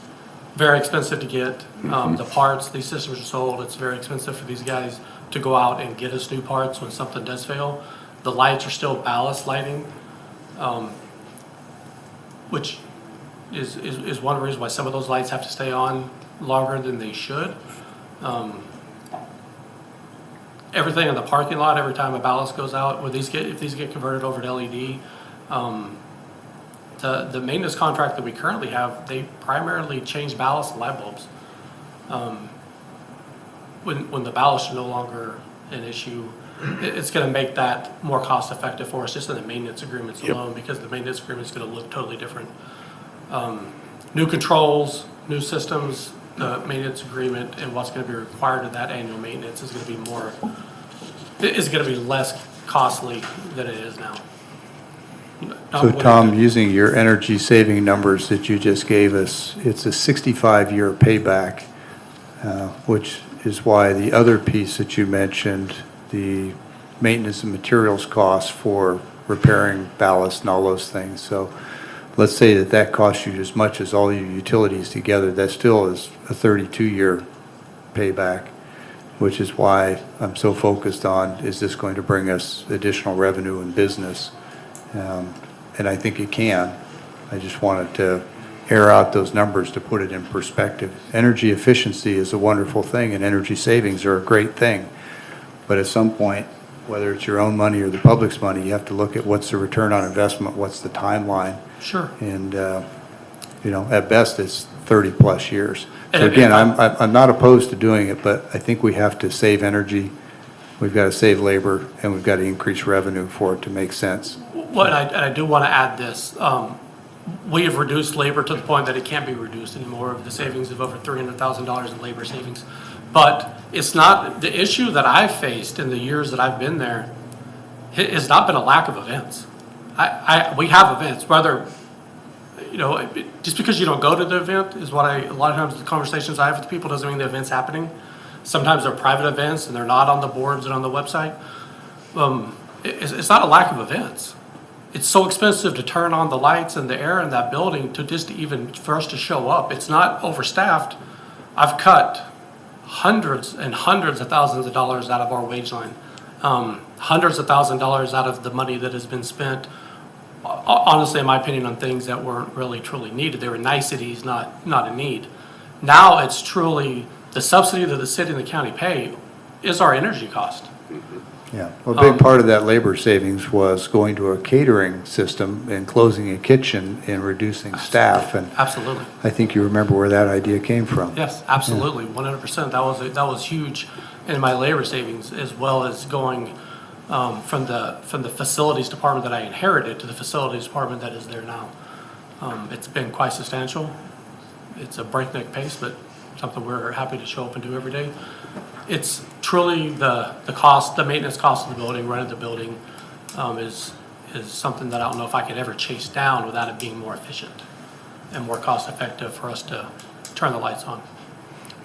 very expensive to get the parts. These systems are sold. It's very expensive for these guys to go out and get us new parts when something does fail. The lights are still ballast lighting, which is one reason why some of those lights have to stay on longer than they should. Everything in the parking lot, every time a ballast goes out, if these get converted over to LED, the maintenance contract that we currently have, they primarily change ballast and light bulbs. When the ballast are no longer an issue, it's going to make that more cost effective for us just in the maintenance agreements alone, because the maintenance agreement is going to look totally different. New controls, new systems, the maintenance agreement and what's going to be required of that annual maintenance is going to be less costly than it is now. So Tom, using your energy saving numbers that you just gave us, it's a 65-year payback, which is why the other piece that you mentioned, the maintenance and materials costs for repairing ballast and all those things. So let's say that costs you as much as all your utilities together, that still is a 32-year payback, which is why I'm so focused on, is this going to bring us additional revenue and business? And I think it can. I just wanted to air out those numbers to put it in perspective. Energy efficiency is a wonderful thing, and energy savings are a great thing. But at some point, whether it's your own money or the public's money, you have to look at what's the return on investment, what's the timeline. Sure. And, at best, it's 30-plus years. So And again, if I- I'm not opposed to doing it, but I think we have to save energy, we've got to save labor, and we've got to increase revenue for it to make sense. Well, and I do want to add this. We have reduced labor to the point that it can't be reduced anymore, of the savings of over $300,000 in labor savings. But it's not, the issue that I've faced in the years that I've been there has not been a lack of events. We have events, whether, just because you don't go to the event is what a lot of times the conversations I have with people doesn't mean the event's happening. Sometimes they're private events and they're not on the boards and on the website. It's not a lack of events. It's so expensive to turn on the lights and the air in that building for us to show up. It's not overstaffed. I've cut hundreds and hundreds of thousands of dollars out of our wage line. Hundreds of thousands of dollars out of the money that has been spent, honestly, in my opinion, on things that weren't really truly needed. They were niceties, not a need. Now it's truly the subsidy that the city and the county pay is our energy cost. Yeah, well, a big part of that labor savings was going to a catering system and closing a kitchen and reducing staff. And Absolutely. I think you remember where that idea came from. Yes, absolutely, 100%. That was huge in my labor savings, as well as going from the facilities department that I inherited to the facilities department that is there now. It's been quite substantial. It's a breakneck pace, but something we're happy to show up and do every day. It's truly the cost, the maintenance cost of the building, running the building, is something that I don't know if I could ever chase down without it being more efficient and more cost effective for us to turn the lights on.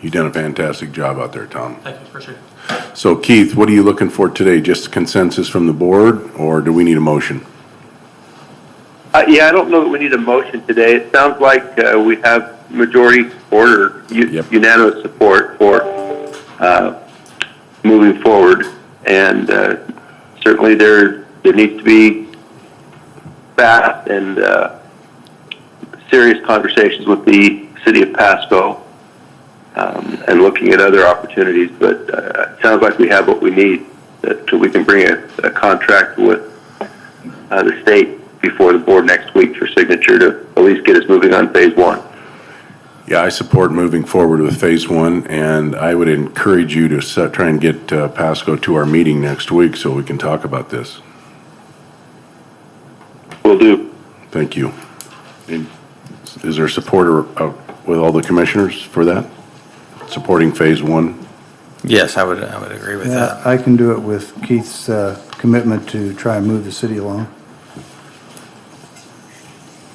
You've done a fantastic job out there, Tom. Thank you, appreciate it. So Keith, what are you looking for today? Just consensus from the board, or do we need a motion? Yeah, I don't know that we need a motion today. It sounds like we have majority support or unanimous support for moving forward, and certainly there needs to be fast and serious conversations with the city of Pasco and looking at other opportunities. But it sounds like we have what we need, that we can bring a contract with the state before the board next week for signature to at least get us moving on phase one. Yeah, I support moving forward with phase one, and I would encourage you to try and get Pasco to our meeting next week so we can talk about this. Will do. Thank you. And is there support with all the commissioners for that? Supporting phase one? Yes, I would agree with that. I can do it with Keith's commitment to try and move the city along.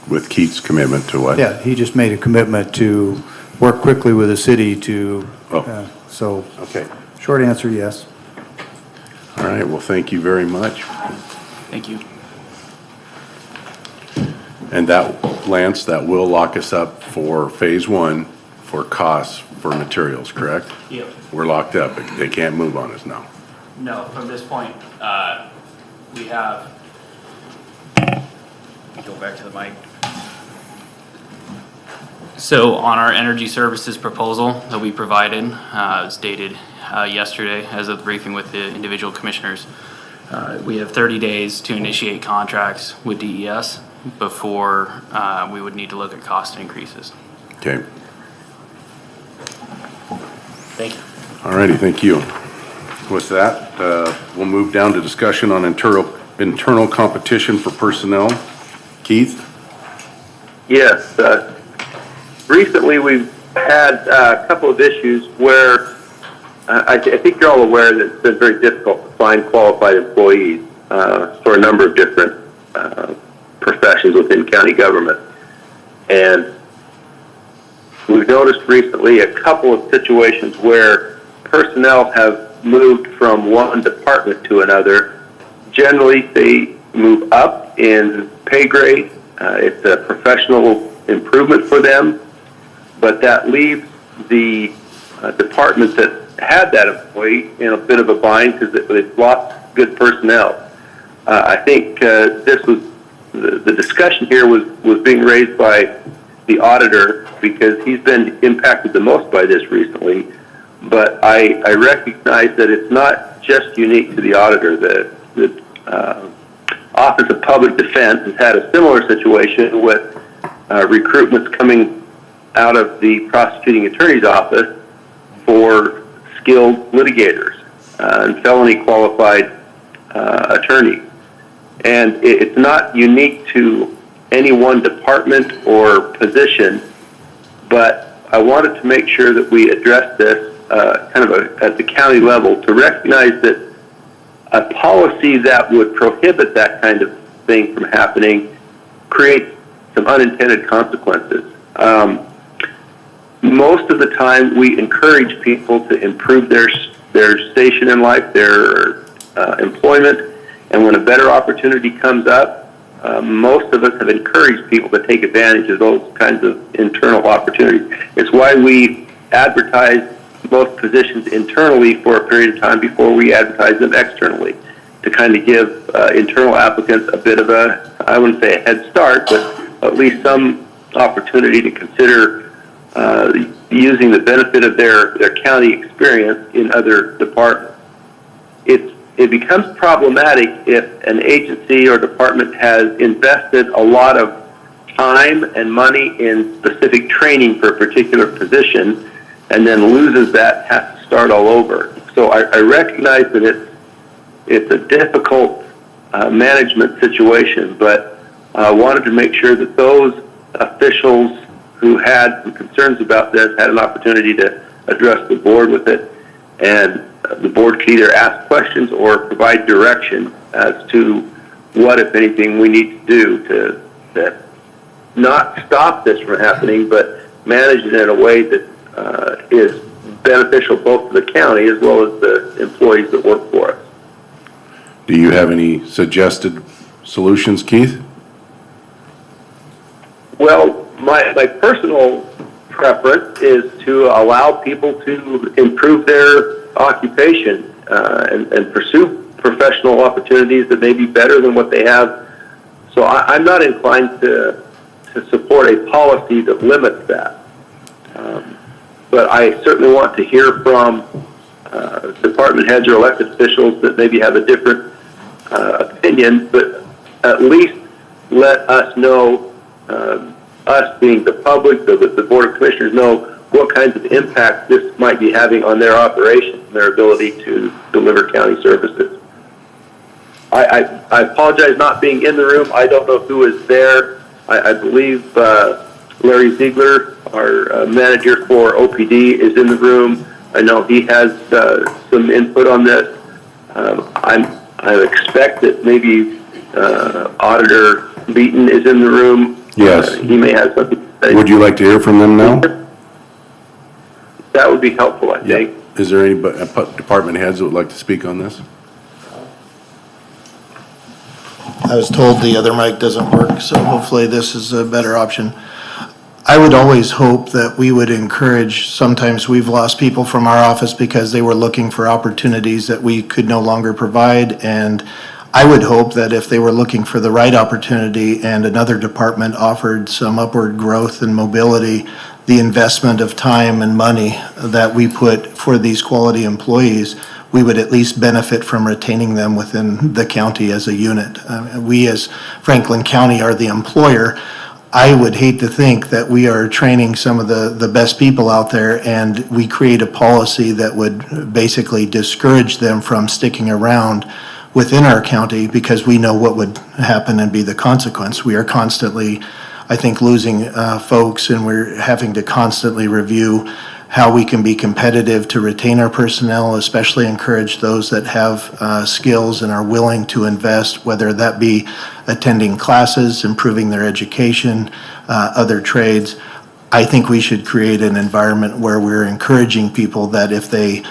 With Keith's commitment to what? Yeah, he just made a commitment to work quickly with the city to, so, Okay. short answer, yes. All right, well, thank you very much. Thank you. And that, Lance, that will lock us up for phase one for costs for materials, correct? Yep. We're locked up. They can't move on us now. No, from this point, we have, go back to the mic. So on our energy services proposal that we provided, it was dated yesterday as of the briefing with the individual commissioners. We have 30 days to initiate contracts with DES before we would need to look at cost increases. Okay. Thank you. All righty, thank you. With that, we'll move down to discussion on internal competition for personnel. Keith? Yes. Recently, we've had a couple of issues where I think you're all aware that it's been very difficult to find qualified employees for a number of different professions within county government. And we've noticed recently a couple of situations where personnel have moved from one department to another. Generally, they move up in pay grade. It's a professional improvement for them, but that leaves the department that had that employee in a bit of a bind because they've lost good personnel. I think this was the discussion here was being raised by the auditor because he's been impacted the most by this recently. But I recognize that it's not just unique to the auditor. The Office of Public Defense has had a similar situation with recruitments coming out of the prosecuting attorney's office for skilled litigators and felony qualified attorneys. And it's not unique to any one department or position, but I wanted to make sure that we address this at the county level to recognize that a policy that would prohibit that kind of thing from happening creates some unintended consequences. Most of the time, we encourage people to improve their station in life, their employment, and when a better opportunity comes up, most of us have encouraged people to take advantage of those kinds of internal opportunities. It's why we advertise most positions internally for a period of time before we advertise them externally, to kind of give internal applicants a bit of a, I wouldn't say a head start, but at least some opportunity to consider using the benefit of their county experience in other departments. It becomes problematic if an agency or department has invested a lot of time and money in specific training for a particular position and then loses that, has to start all over. So I recognize that it's a difficult management situation, but I wanted to make sure that those officials who had some concerns about this had an opportunity to address the board with it, and the board could either ask questions or provide direction as to what, if anything, we need to do to not stop this from happening, but manage it in a way that is beneficial both to the county as well as the employees that work for us. Do you have any suggested solutions, Keith? Well, my personal preference is to allow people to improve their occupation and pursue professional opportunities that may be better than what they have. So I'm not inclined to support a policy that limits that. But I certainly want to hear from department heads or elected officials that maybe have a different opinion, but at least let us know, us being the public, the Board of Commissioners, know what kinds of impact this might be having on their operations and their ability to deliver county services. I apologize not being in the room. I don't know who is there. I believe Larry Ziegler, our manager for OPD, is in the room. I know he has some input on this. I expect that maybe Auditor Beaton is in the room. Yes. He may have something to say. Would you like to hear from them now? That would be helpful, I think. Is there any department heads that would like to speak on this? I was told the other mic doesn't work, so hopefully this is a better option. I would always hope that we would encourage, sometimes we've lost people from our office because they were looking for opportunities that we could no longer provide, and I would hope that if they were looking for the right opportunity and another department offered some upward growth and mobility, the investment of time and money that we put for these quality employees, we would at least benefit from retaining them within the county as a unit. We as Franklin County are the employer. I would hate to think that we are training some of the best people out there and we create a policy that would basically discourage them from sticking around within our county because we know what would happen and be the consequence. We are constantly I think losing folks, and we're having to constantly review how we can be competitive to retain our personnel, especially encourage those that have skills and are willing to invest, whether that be attending classes, improving their education, other trades. I think we should create an environment where we're encouraging people that if they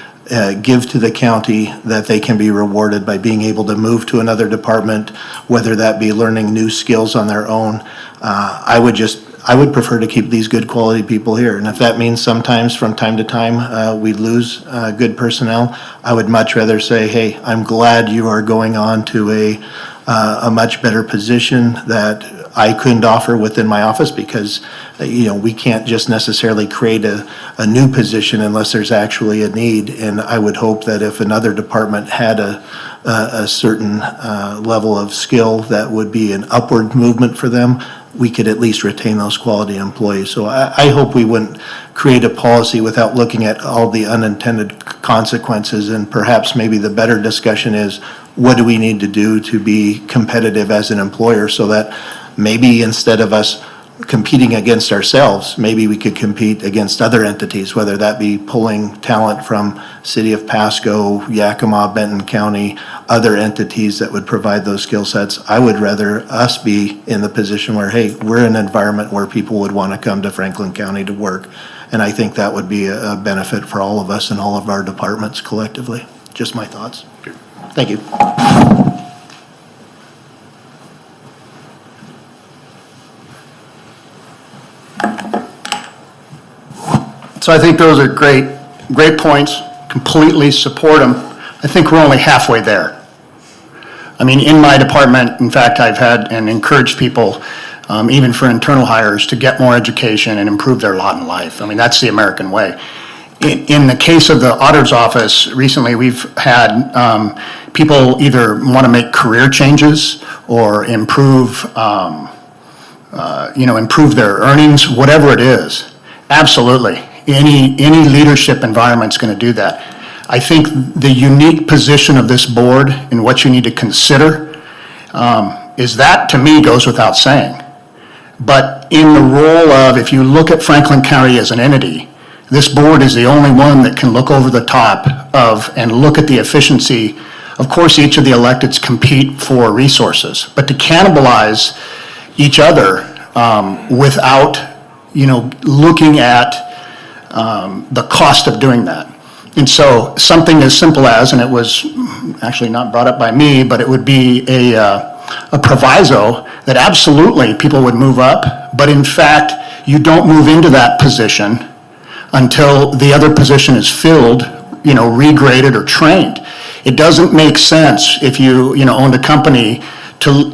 give to the county, that they can be rewarded by being able to move to another department, whether that be learning new skills on their own. I would prefer to keep these good quality people here. And if that means sometimes from time to time we lose good personnel, I would much rather say, hey, I'm glad you are going on to a much better position that I couldn't offer within my office, because we can't just necessarily create a new position unless there's actually a need. And I would hope that if another department had a certain level of skill that would be an upward movement for them, we could at least retain those quality employees. So I hope we wouldn't create a policy without looking at all the unintended consequences, and perhaps maybe the better discussion is, what do we need to do to be competitive as an employer, so that maybe instead of us competing against ourselves, maybe we could compete against other entities, whether that be pulling talent from City of Pasco, Yakima, Benton County, other entities that would provide those skill sets. I would rather us be in the position where, hey, we're in an environment where people would want to come to Franklin County to work. And I think that would be a benefit for all of us and all of our departments collectively. Just my thoughts. Thank you. So I think those are great points, completely support them. I think we're only halfway there. I mean, in my department, in fact, I've had and encouraged people, even for internal hires, to get more education and improve their lot in life. I mean, that's the American way. In the case of the auditor's office, recently we've had people either want to make career changes or improve, improve their earnings, whatever it is. Absolutely. Any leadership environment's going to do that. I think the unique position of this board and what you need to consider is that, to me, goes without saying. But in the role of, if you look at Franklin County as an entity, this board is the only one that can look over the top of and look at the efficiency. Of course, each of the electeds compete for resources, but to cannibalize each other without, looking at the cost of doing that. And so something as simple as, and it was actually not brought up by me, but it would be a proviso that absolutely people would move up, but in fact, you don't move into that position until the other position is filled, regraded or trained. It doesn't make sense if you, owned a company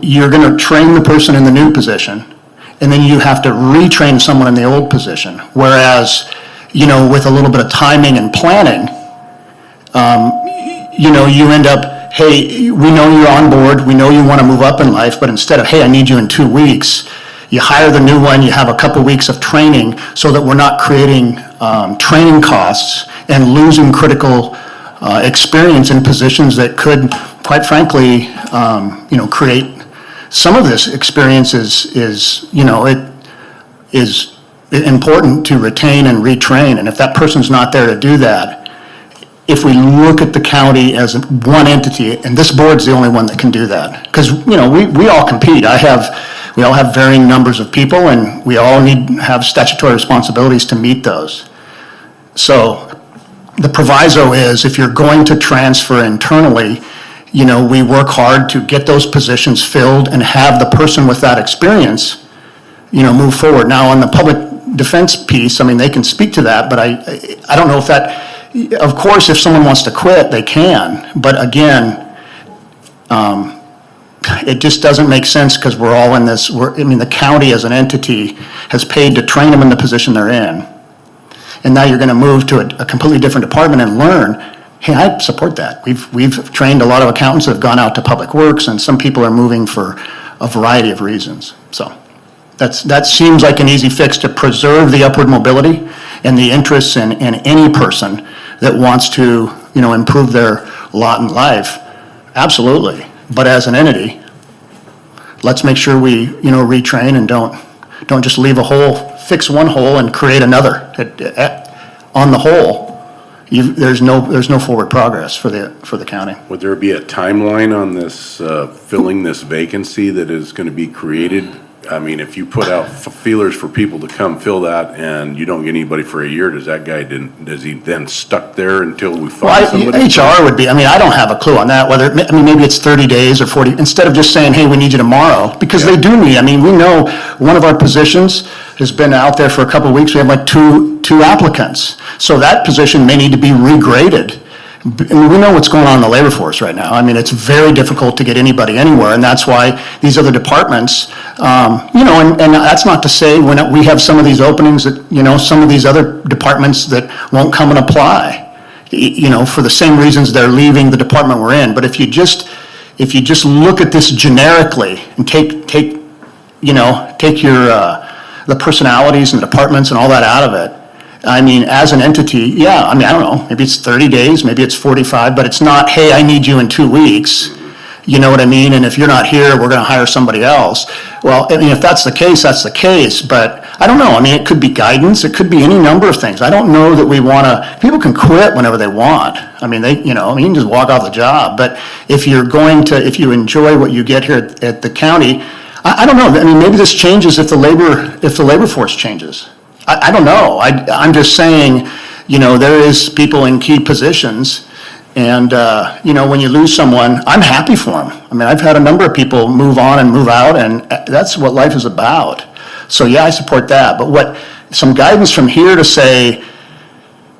you're going to train the person in the new position, and then you have to retrain someone in the old position. Whereas, with a little bit of timing and planning, you end up, hey, we know you're on board, we know you want to move up in life, but instead of, hey, I need you in 2 weeks, you hire the new one, you have a couple weeks of training so that we're not creating training costs and losing critical experience in positions that could, quite frankly, create some of this experience is important to retain and retrain. And if that person's not there to do that, if we look at the county as one entity, and this board's the only one that can do that, because we all compete. We all have varying numbers of people, and we all have statutory responsibilities to meet those. So the proviso is, if you're going to transfer internally, we work hard to get those positions filled and have the person with that experience, move forward. Now, on the public defense piece, I mean, they can speak to that, but I don't know if that, of course, if someone wants to quit, they can, but again, it just doesn't make sense, because we're all in this, the county as an entity has paid to train them in the position they're in. And now you're going to move to a completely different department and learn. Hey, I support that. We've trained a lot of accountants that have gone out to public works, and some people are moving for a variety of reasons. So that seems like an easy fix to preserve the upward mobility and the interests in any person that wants to, improve their lot in life. Absolutely. But as an entity, let's make sure we, retrain and don't Don't just leave a hole, fix one hole and create another. On the whole, there's no forward progress for the county. Would there be a timeline on this, filling this vacancy that is going to be created? I mean, if you put out feelers for people to come fill that and you don't get anybody for a year, does he then stuck there until we find somebody? HR would be, I don't have a clue on that, maybe it's 30 days or 40, instead of just saying, hey, we need you tomorrow, because they do need, we know one of our positions has been out there for a couple of weeks, we have like two applicants. So that position may need to be regraded. We know what's going on in the labor force right now. It's very difficult to get anybody anywhere, and that's why these other departments, and that's not to say when we have some of these openings that, some of these other departments that won't come and apply, for the same reasons they're leaving the department we're in. But if you just look at this generically and take your, the personalities and the departments and all that out of it, as an entity, I don't know, maybe it's 30 days, maybe it's 45, but it's not, hey, I need you in 2 weeks. You know what I mean? And if you're not here, we're going to hire somebody else. Well, if that's the case, that's the case. But I don't know. It could be guidance. It could be any number of things. I don't know that we want to, people can quit whenever they want. You can just walk off the job. But if you enjoy what you get here at the county, I don't know. Maybe this changes if the labor force changes. I don't know. I'm just saying, there is people in key positions, and, when you lose someone, I'm happy for them. I've had a number of people move on and move out, and that's what life is about. So, yeah, I support that. But some guidance from here to say,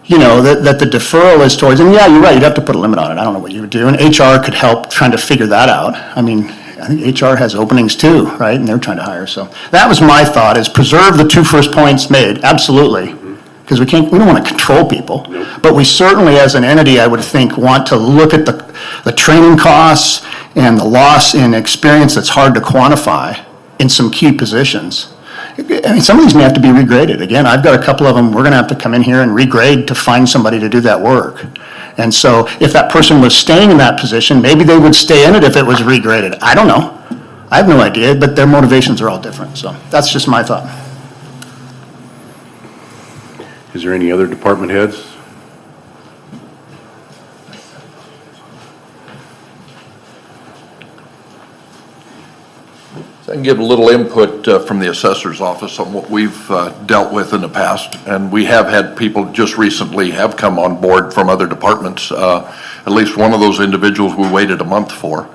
that the deferral is towards, and yeah, you're right, you'd have to put a limit on it. I don't know what you would do. And HR could help trying to figure that out. I think HR has openings too, right? And they're trying to hire. So that was my thought, is preserve the 2 first points made, absolutely. Because we don't want to control people. Nope. But we certainly, as an entity, I would think, want to look at the training costs and the loss in experience that's hard to quantify in some key positions. Some of these may have to be regraded. Again, I've got a couple of them, we're going to have to come in here and regrade to find somebody to do that work. And so if that person was staying in that position, maybe they would stay in it if it was regraded. I don't know. I have no idea, but their motivations are all different. So that's just my thought. Is there any other department heads? I can give a little input from the assessor's office on what we've dealt with in the past, and we have had people just recently have come on board from other departments. At least one of those individuals we waited a month for.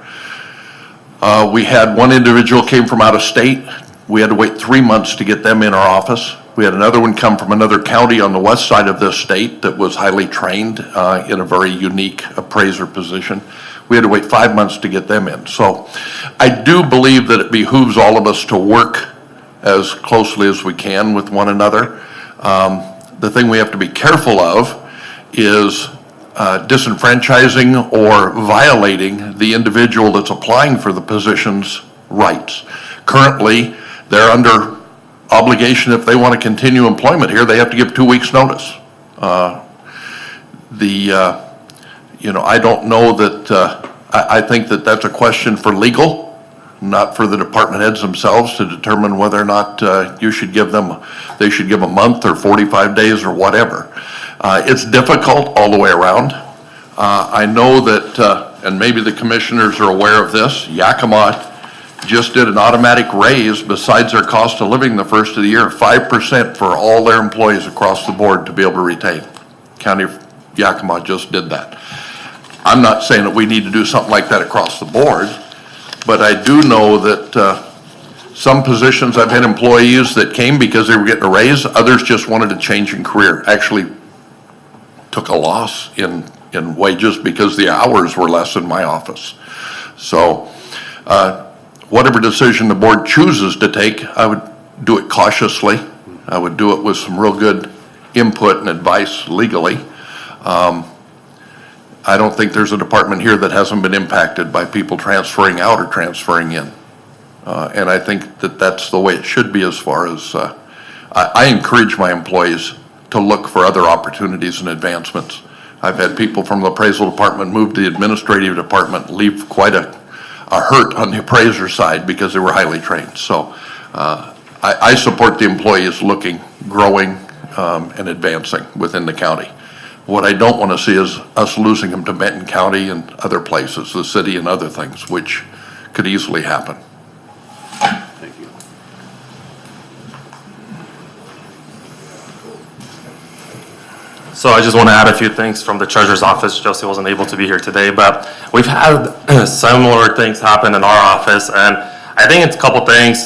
We had one individual came from out of state. We had to wait 3 months to get them in our office. We had another one come from another county on the west side of this state that was highly trained in a very unique appraiser position. We had to wait 5 months to get them in. So I do believe that it behooves all of us to work as closely as we can with one another. The thing we have to be careful of is disenfranchising or violating the individual that's applying for the position's rights. Currently, they're under obligation. If they want to continue employment here, they have to give 2 weeks notice. I don't know that, I think that that's a question for legal, not for the department heads themselves to determine whether or not they should give a month or 45 days or whatever. It's difficult all the way around. I know that, and maybe the commissioners are aware of this, Yakima just did an automatic raise besides their cost of living the first of the year, 5% for all their employees across the board to be able to retain. County of Yakima just did that. I'm not saying that we need to do something like that across the board, but I do know that some positions I've had employees that came because they were getting a raise, others just wanted a change in career, actually took a loss in wages because the hours were less in my office. So whatever decision the board chooses to take, I would do it cautiously. I would do it with some real good input and advice legally. I don't think there's a department here that hasn't been impacted by people transferring out or transferring in. And I think that that's the way it should be as far as, I encourage my employees to look for other opportunities and advancements. I've had people from the appraisal department move to the administrative department, leave quite a hurt on the appraiser side because they were highly trained. So I support the employees looking, growing, and advancing within the county. What I don't want to see is us losing them to Benton County and other places, the city and other things, which could easily happen. Thank you. So I just want to add a few things from the treasurer's office. Josie wasn't able to be here today, but we've had similar things happen in our office, and I think it's a couple things.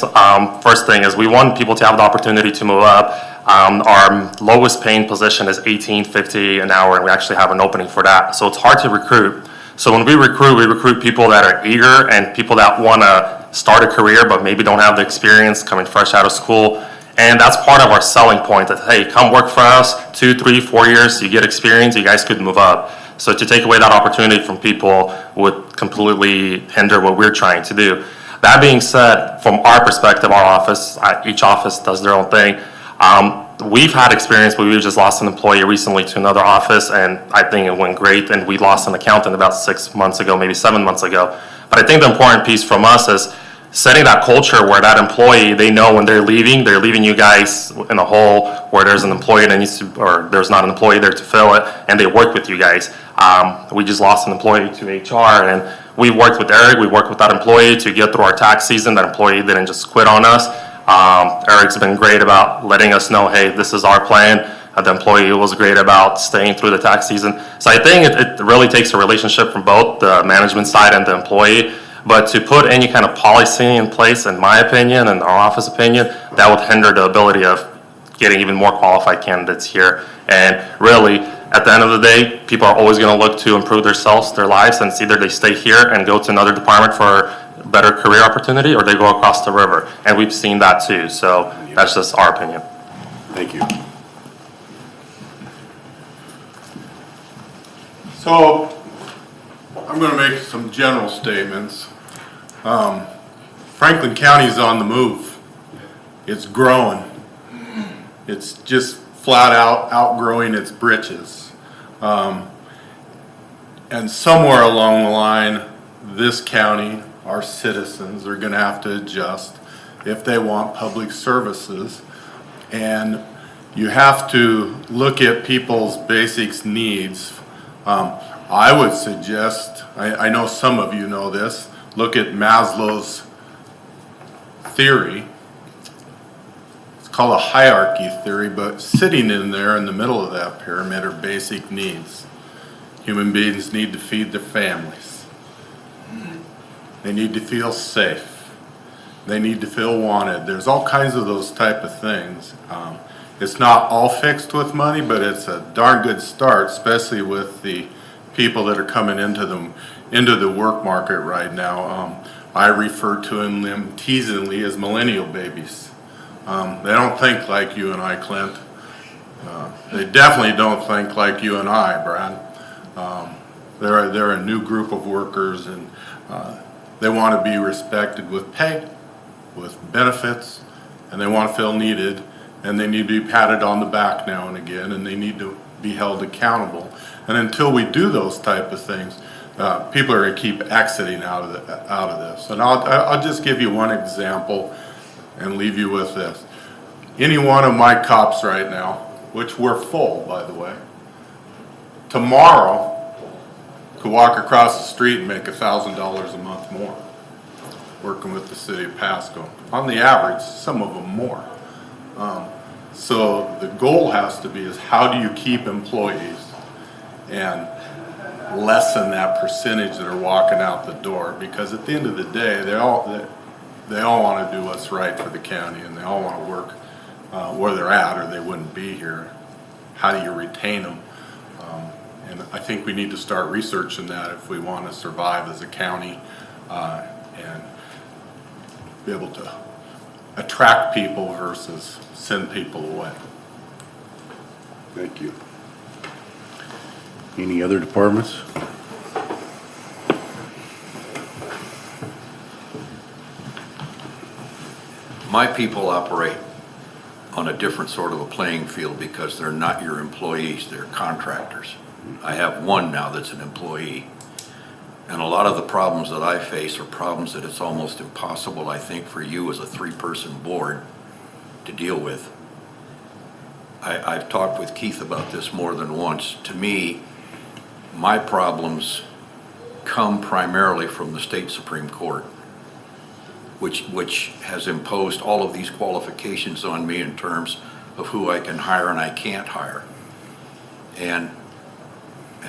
First thing is we want people to have the opportunity to move up. Our lowest paying position is $18.50 an hour, and we actually have an opening for that. So it's hard to recruit. So when we recruit people that are eager and people that want to start a career but maybe don't have the experience coming fresh out of school. And that's part of our selling point that, hey, come work for us, 2, 3, 4 years, you get experience, you guys could move up. So to take away that opportunity from people would completely hinder what we're trying to do. That being said, from our perspective, our office, each office does their own thing. We've had experience where we just lost an employee recently to another office, and I think it went great, and we lost an accountant about 6 months ago, maybe 7 months ago. But I think the important piece from us is setting that culture where that employee, they know when they're leaving you guys in a hole where there's an employee that needs to, or there's not an employee there to fill it, and they work with you guys. We just lost an employee to HR, and we worked with Eric, we worked with that employee to get through our tax season. That employee didn't just quit on us. Eric's been great about letting us know, hey, this is our plan. The employee was great about staying through the tax season. So I think it really takes a relationship from both the management side and the employee. But to put any kind of policy in place, in my opinion and our office opinion, that would hinder the ability of getting even more qualified candidates here. And really, at the end of the day, people are always going to look to improve themselves, their lives, and it's either they stay here and go to another department for better career opportunity, or they go across the river. And we've seen that too. So that's just our opinion. Thank you. So I'm going to make some general statements. Franklin County is on the move. It's growing. It's just flat out outgrowing its britches. And somewhere along the line, this county, our citizens, are going to have to adjust if they want public services. And you have to look at people's basic needs. I would suggest, I know some of you know this, look at Maslow's theory. It's called a hierarchy theory, but sitting in there in the middle of that pyramid are basic needs. Human beings need to feed their families. They need to feel safe. They need to feel wanted. There's all kinds of those type of things. It's not all fixed with money, but it's a darn good start, especially with the people that are coming into the work market right now. I refer to them teasingly as millennial babies. They don't think like you and I, Clint. They definitely don't think like you and I, Brad. They're a new group of workers, and they want to be respected with pay, with benefits, and they want to feel needed, and they need to be patted on the back now and again, and they need to be held accountable. And until we do those type of things, people are going to keep exiting out of this. And I'll just give you one example and leave you with this. Any one of my cops right now, which we're full, by the way, tomorrow could walk across the street and make $1,000 a month more working with the city of Pasco. On the average, some of them more. So the goal has to be is how do you keep employees and lessen that percentage that are walking out the door, because at the end of the day, they all want to do what's right for the county, and they all want to work where they're at, or they wouldn't be here. How do you retain them? And I think we need to start researching that if we want to survive as a county and be able to attract people versus send people away. Thank you. Any other departments? My people operate on a different sort of a playing field because they're not your employees, they're contractors. I have one now that's an employee. And a lot of the problems that I face are problems that it's almost impossible, I think, for you as a 3-person board to deal with. I've talked with Keith about this more than once. To me, my problems come primarily from the state Supreme Court, which has imposed all of these qualifications on me in terms of who I can hire and I can't hire. And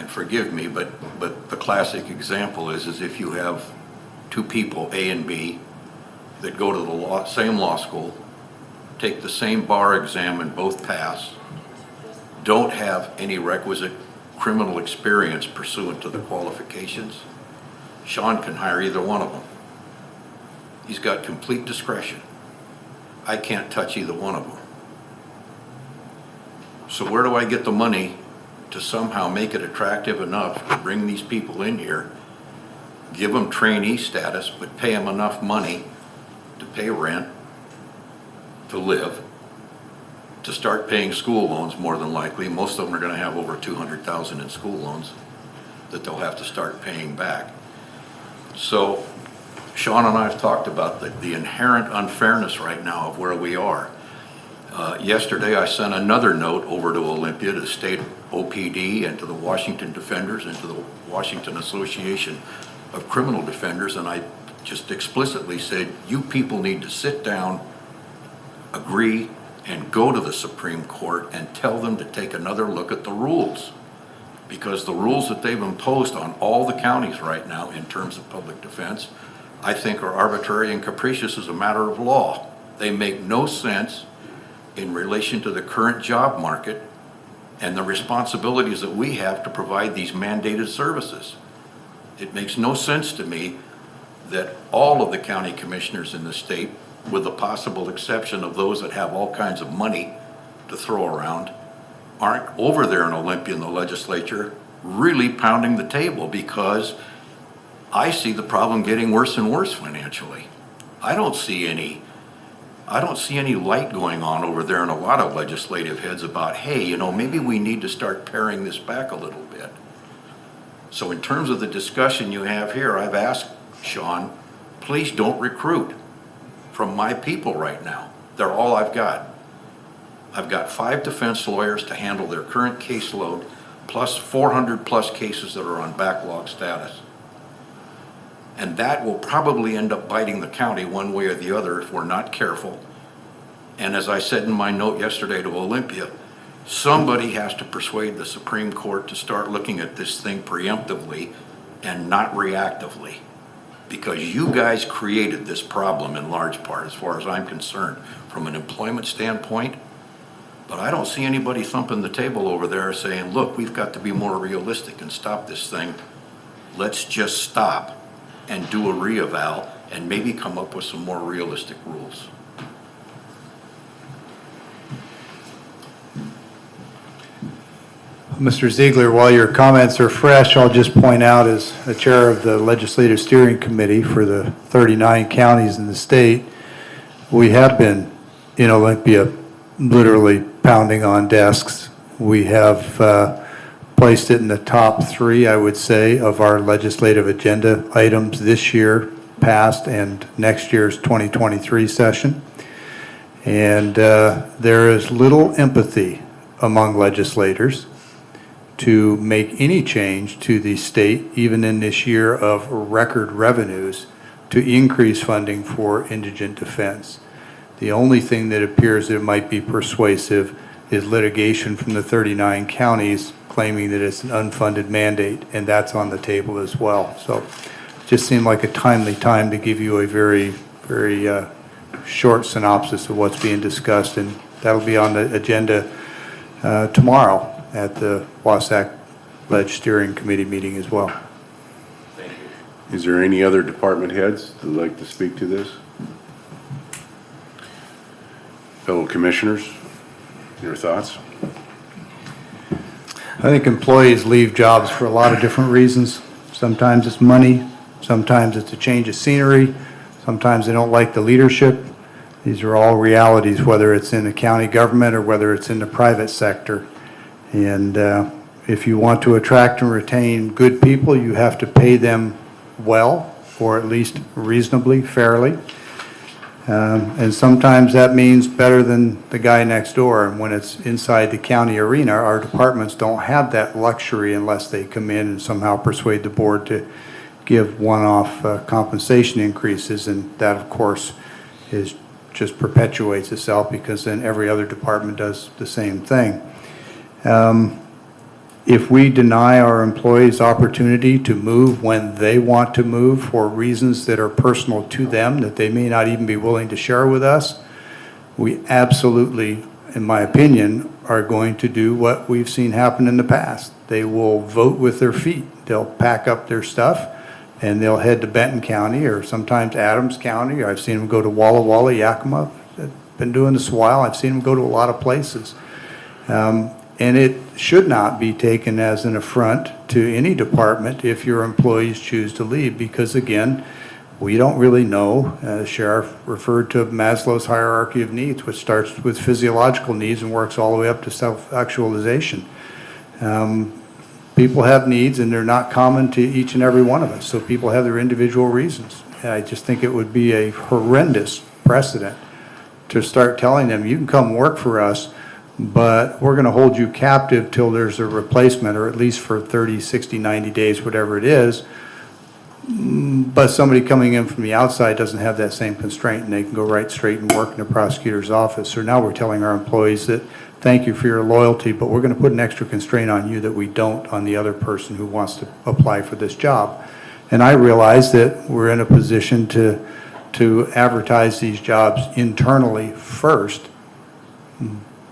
forgive me, but the classic example is if you have two people, A and B, that go to the same law school, take the same bar exam and both pass, don't have any requisite criminal experience pursuant to the qualifications, Sean can hire either one of them. He's got complete discretion. I can't touch either one of them. So where do I get the money to somehow make it attractive enough to bring these people in here, give them trainee status, but pay them enough money to pay rent, to live, to start paying school loans more than likely. Most of them are going to have over $200,000 in school loans that they'll have to start paying back. So Sean and I have talked about the inherent unfairness right now of where we are. Yesterday I sent another note over to Olympia, to the state OPD, and to the Washington Defenders, and to the Washington Association of Criminal Defenders, and I just explicitly said, you people need to sit down, agree, and go to the Supreme Court and tell them to take another look at the rules. Because the rules that they've imposed on all the counties right now in terms of public defense, I think are arbitrary and capricious as a matter of law. They make no sense in relation to the current job market and the responsibilities that we have to provide these mandated services. It makes no sense to me that all of the county commissioners in the state, with the possible exception of those that have all kinds of money to throw around, aren't over there in Olympia in the legislature really pounding the table, because I see the problem getting worse and worse financially. I don't see any light going on over there in a lot of legislative heads about, hey, you know, maybe we need to start paring this back a little bit. So in terms of the discussion you have here, I've asked Sean, please don't recruit from my people right now. They're all I've got. I've got 5 defense lawyers to handle their current caseload, plus 400 plus cases that are on backlog status. And that will probably end up biting the county one way or the other if we're not careful. And as I said in my note yesterday to Olympia, somebody has to persuade the Supreme Court to start looking at this thing preemptively and not reactively. Because you guys created this problem in large part, as far as I'm concerned, from an employment standpoint. But I don't see anybody thumping the table over there saying, look, we've got to be more realistic and stop this thing. Let's just stop and do a re-eval and maybe come up with some more realistic rules. Mr. Ziegler, while your comments are fresh, I'll just point out, as the chair of the Legislative Steering Committee for the 39 counties in the state, we have been in Olympia literally pounding on desks. We have placed it in the top 3, I would say, of our legislative agenda items this year, past, and next year's 2023 session. And there is little empathy among legislators to make any change to the state, even in this year of record revenues, to increase funding for indigent defense. The only thing that appears that might be persuasive is litigation from the 39 counties claiming that it's an unfunded mandate, and that's on the table as well. So it just seemed like a timely time to give you a very, very short synopsis of what's being discussed, and that'll be on the agenda tomorrow at the Wasatch Ledge Steering Committee meeting as well. Thank you. Is there any other department heads that would like to speak to this? Fellow commissioners, your thoughts? I think employees leave jobs for a lot of different reasons. Sometimes it's money, sometimes it's a change of scenery, sometimes they don't like the leadership. These are all realities, whether it's in the county government or whether it's in the private sector. And if you want to attract and retain good people, you have to pay them well, or at least reasonably, fairly. And sometimes that means better than the guy next door. And when it's inside the county arena, our departments don't have that luxury unless they come in and somehow persuade the board to give one-off compensation increases. And that, of course, just perpetuates itself because then every other department does the same thing. If we deny our employees opportunity to move when they want to move for reasons that are personal to them, that they may not even be willing to share with us, we absolutely, in my opinion, are going to do what we've seen happen in the past. They will vote with their feet. They'll pack up their stuff and they'll head to Benton County or sometimes Adams County. I've seen them go to Walla Walla, Yakima. I've been doing this a while. I've seen them go to a lot of places. And it should not be taken as an affront to any department if your employees choose to leave, because again, we don't really know. The sheriff referred to Maslow's hierarchy of needs, which starts with physiological needs and works all the way up to self-actualization. People have needs and they're not common to each and every one of us, so people have their individual reasons. And I just think it would be a horrendous precedent to start telling them, you can come work for us, but we're going to hold you captive till there's a replacement, or at least for 30, 60, 90 days, whatever it is. But somebody coming in from the outside doesn't have that same constraint, and they can go right straight and work in the prosecutor's office. So now we're telling our employees that, thank you for your loyalty, but we're going to put an extra constraint on you that we don't on the other person who wants to apply for this job. And I realize that we're in a position to advertise these jobs internally first,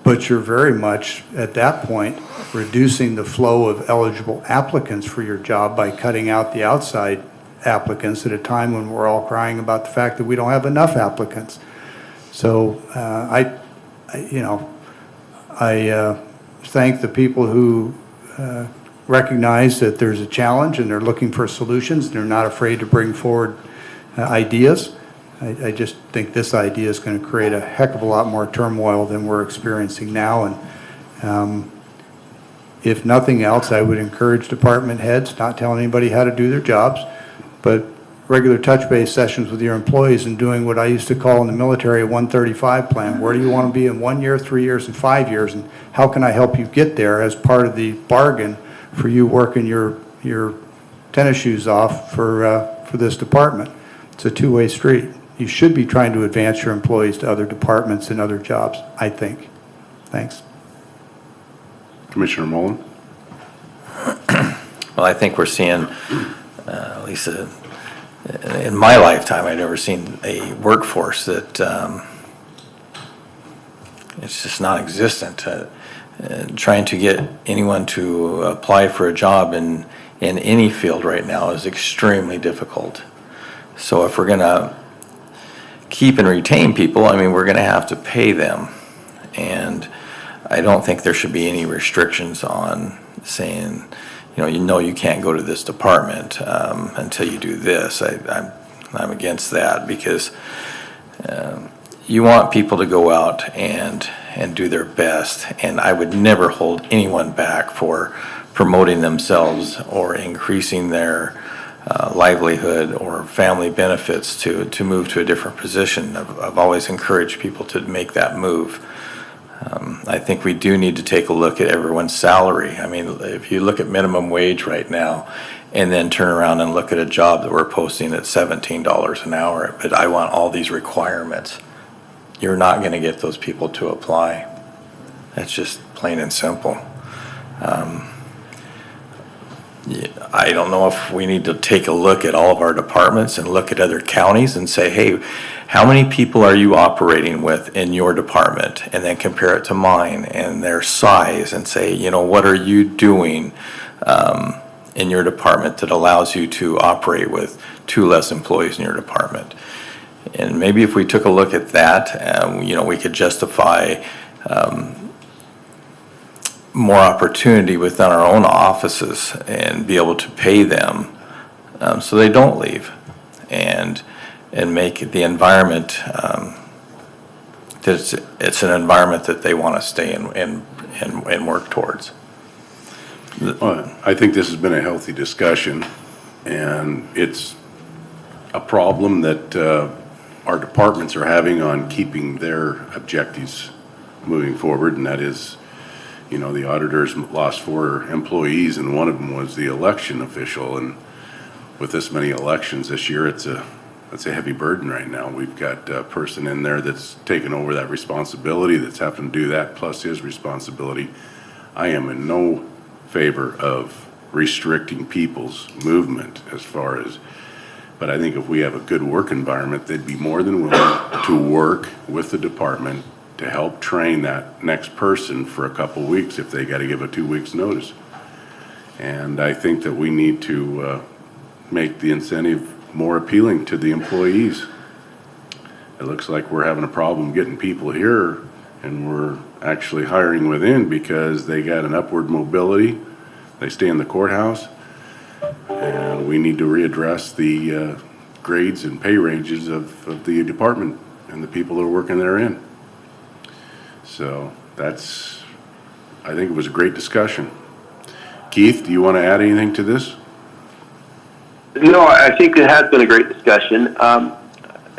but you're very much, at that point, reducing the flow of eligible applicants for your job by cutting out the outside applicants at a time when we're all crying about the fact that we don't have enough applicants. So I thank the people who recognize that there's a challenge and they're looking for solutions and they're not afraid to bring forward ideas. I just think this idea is going to create a heck of a lot more turmoil than we're experiencing now. And if nothing else, I would encourage department heads, not telling anybody how to do their jobs, but regular touch-base sessions with your employees and doing what I used to call in the military a 135 plan. Where do you want to be in 1 year, 3 years, and 5 years? And how can I help you get there as part of the bargain for you working your tennis shoes off for this department? It's a two-way street. You should be trying to advance your employees to other departments and other jobs, I think. Thanks. Commissioner Mullen? Well, I think we're seeing, at least in my lifetime, I've never seen a workforce that it's just non-existent. Trying to get anyone to apply for a job in any field right now is extremely difficult. So if we're going to keep and retain people, I mean, we're going to have to pay them. And I don't think there should be any restrictions on saying, you can't go to this department until you do this. I'm against that, because you want people to go out and do their best. And I would never hold anyone back for promoting themselves or increasing their livelihood or family benefits to move to a different position. I've always encouraged people to make that move. I think we do need to take a look at everyone's salary. I mean, if you look at minimum wage right now and then turn around and look at a job that we're posting at $17 an hour, but I want all these requirements, you're not going to get those people to apply. That's just plain and simple. I don't know if we need to take a look at all of our departments and look at other counties and say, hey, how many people are you operating with in your department? And then compare it to mine and their size and say, what are you doing in your department that allows you to operate with 2 less employees in your department? And maybe if we took a look at that, we could justify more opportunity within our own offices and be able to pay them so they don't leave, and make the environment that it's an environment that they want to stay in and work towards. I think this has been a healthy discussion, and it's a problem that our departments are having on keeping their objectives moving forward, and that is, you know, the auditors lost 4 employees, and one of them was the election official, and with this many elections this year, it's a heavy burden right now. We've got a person in there that's taken over that responsibility, that's having to do that plus his responsibility. I am in no favor of restricting people's movement as far as, but I think if we have a good work environment, they'd be more than willing to work with the department to help train that next person for a couple weeks if they got to give a 2 weeks notice. And I think that we need to make the incentive more appealing to the employees. It looks like we're having a problem getting people here, and we're actually hiring within because they got an upward mobility. They stay in the courthouse, and we need to readdress the grades and pay ranges of the department and the people that are working therein. So that's, I think it was a great discussion. Keith, do you want to add anything to this? No, I think it has been a great discussion.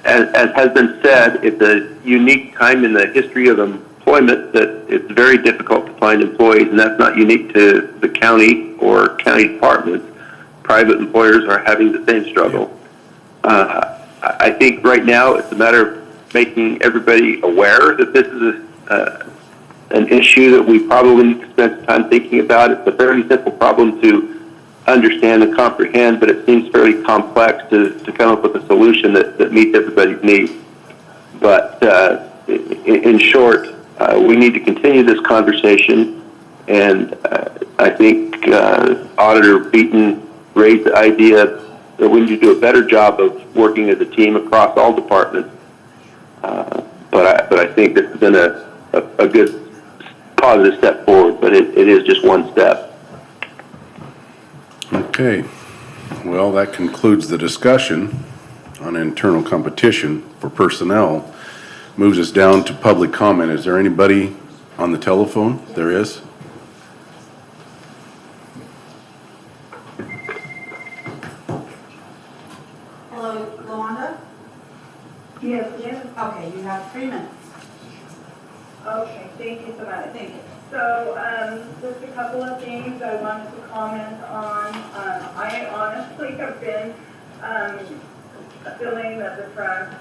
As has been said, it's a unique time in the history of employment that it's very difficult to find employees, and that's not unique to the county or county departments. Private employers are having the same struggle. I think right now it's a matter of making everybody aware that this is an issue that we probably need to spend some time thinking about. It's a very simple problem to understand and comprehend, but it seems fairly complex to come up with a solution that meets everybody's needs. But in short, we need to continue this conversation, and I think Auditor Beaton raised the idea that we need to do a better job of working as a team across all departments. But I think this has been a good positive step forward, but it is just one step. Okay, well, that concludes the discussion on internal competition for personnel. Moves us down to public comment. Is there anybody on the telephone? There is. Hello, Luanda? Yes, yes. Okay, you have 3 minutes. Okay, thank you so much. Thank you. So, just a couple of things I wanted to comment on. I honestly have been feeling that the track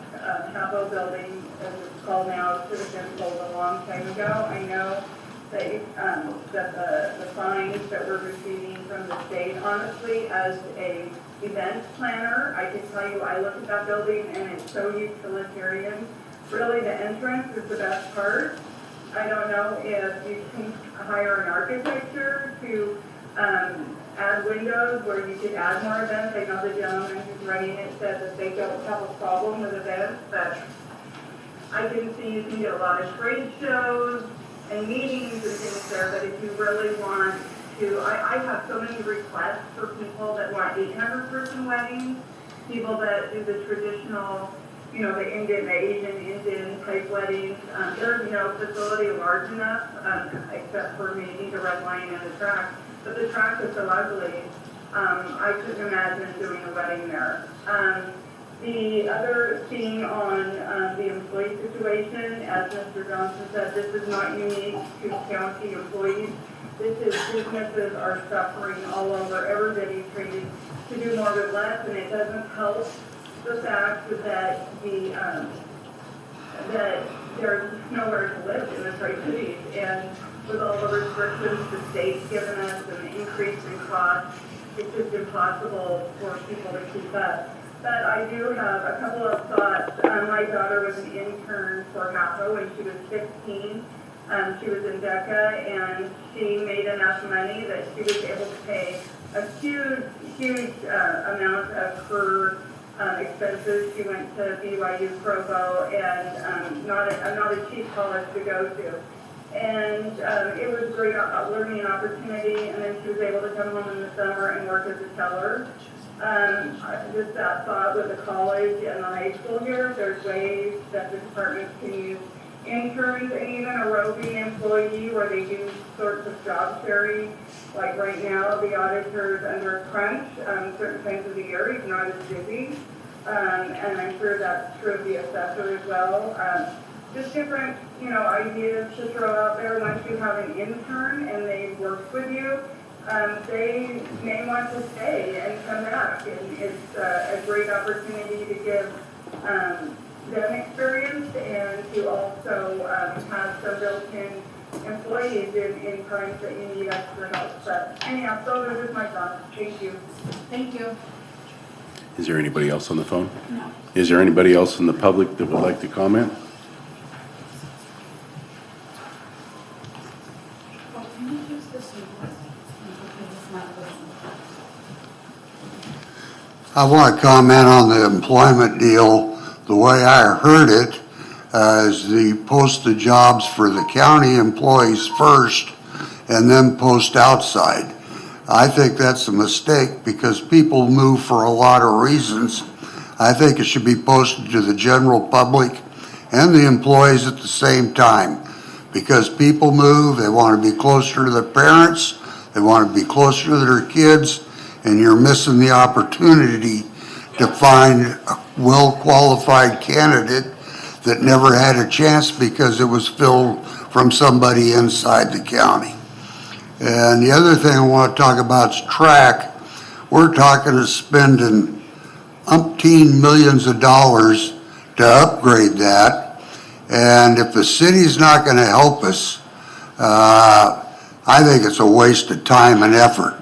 Hapless building, as it's called now, should have been sold a long time ago. I know that the fines that we're receiving from the state, honestly, as a event planner, I can tell you, I look at that building and it's so utilitarian. Really, the entrance is the best part. I don't know if you can hire an architecture to add windows where you could add more events. I know the gentleman who's running it said that they don't have a problem with events, but I can see you can get a lot of trade shows and meetings and things there, but if you really want to, I have so many requests for people that want 800-person weddings, people that do the traditional, you know, the Asian type weddings. There's no facility large enough, except for maybe the red line and the track. But the track is so ugly, I couldn't imagine doing a wedding there. The other thing on the employee situation, as Mr. Johnson said, this is not unique to county employees. This is businesses are suffering all over. Everybody's trying to do more with less, and it doesn't help the fact that that there's nowhere to live in the Tri-Cities, and with all the restrictions the state's given us and the increase in cost, it's just impossible for people to keep up. But I do have a couple of thoughts. My daughter was an intern for HAPO when she was 16. She was in DECA, and she made enough money that she was able to pay a huge amount of her expenses. She went to BYU Provo, and not a cheap college to go to. And it was a great learning opportunity, and then she was able to come home in the summer and work as a teller. Just that thought with the college and the high school here, there's ways that the department can use interns and even a roving employee where they do sorts of job sharing. Like right now, the auditor's under a crunch certain times of the year. He's not as busy. and I'm sure that's true of the assessor as well. Just different, ideas to throw out there. Once you have an intern and they've worked with you, they may want to stay and come back. And it's a great opportunity to give them experience and to also have some built-in employees in times that you need extra help. But anyhow, those are just my thoughts. Thank you. Thank you. Is there anybody else on the phone? No. Is there anybody else in the public that would like to comment? Oh, can you use this one? It's not I want to comment on the employment deal. The way I heard it is the post the jobs for the county employees first and then post outside. I think that's a mistake because people move for a lot of reasons. I think it should be posted to the general public and the employees at the same time because people move, they want to be closer to their parents, they want to be closer to their kids, and you're missing the opportunity to find a well-qualified candidate that never had a chance because it was filled from somebody inside the county. And the other thing I want to talk about is track. We're talking of spending umpteen millions of dollars to upgrade that. And if the city's not going to help us, I think it's a waste of time and effort.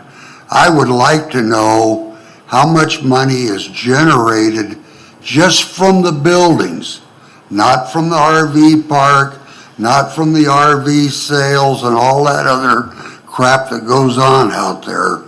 I would like to know how much money is generated just from the buildings, not from the RV park, not from the RV sales and all that other crap that goes on out there.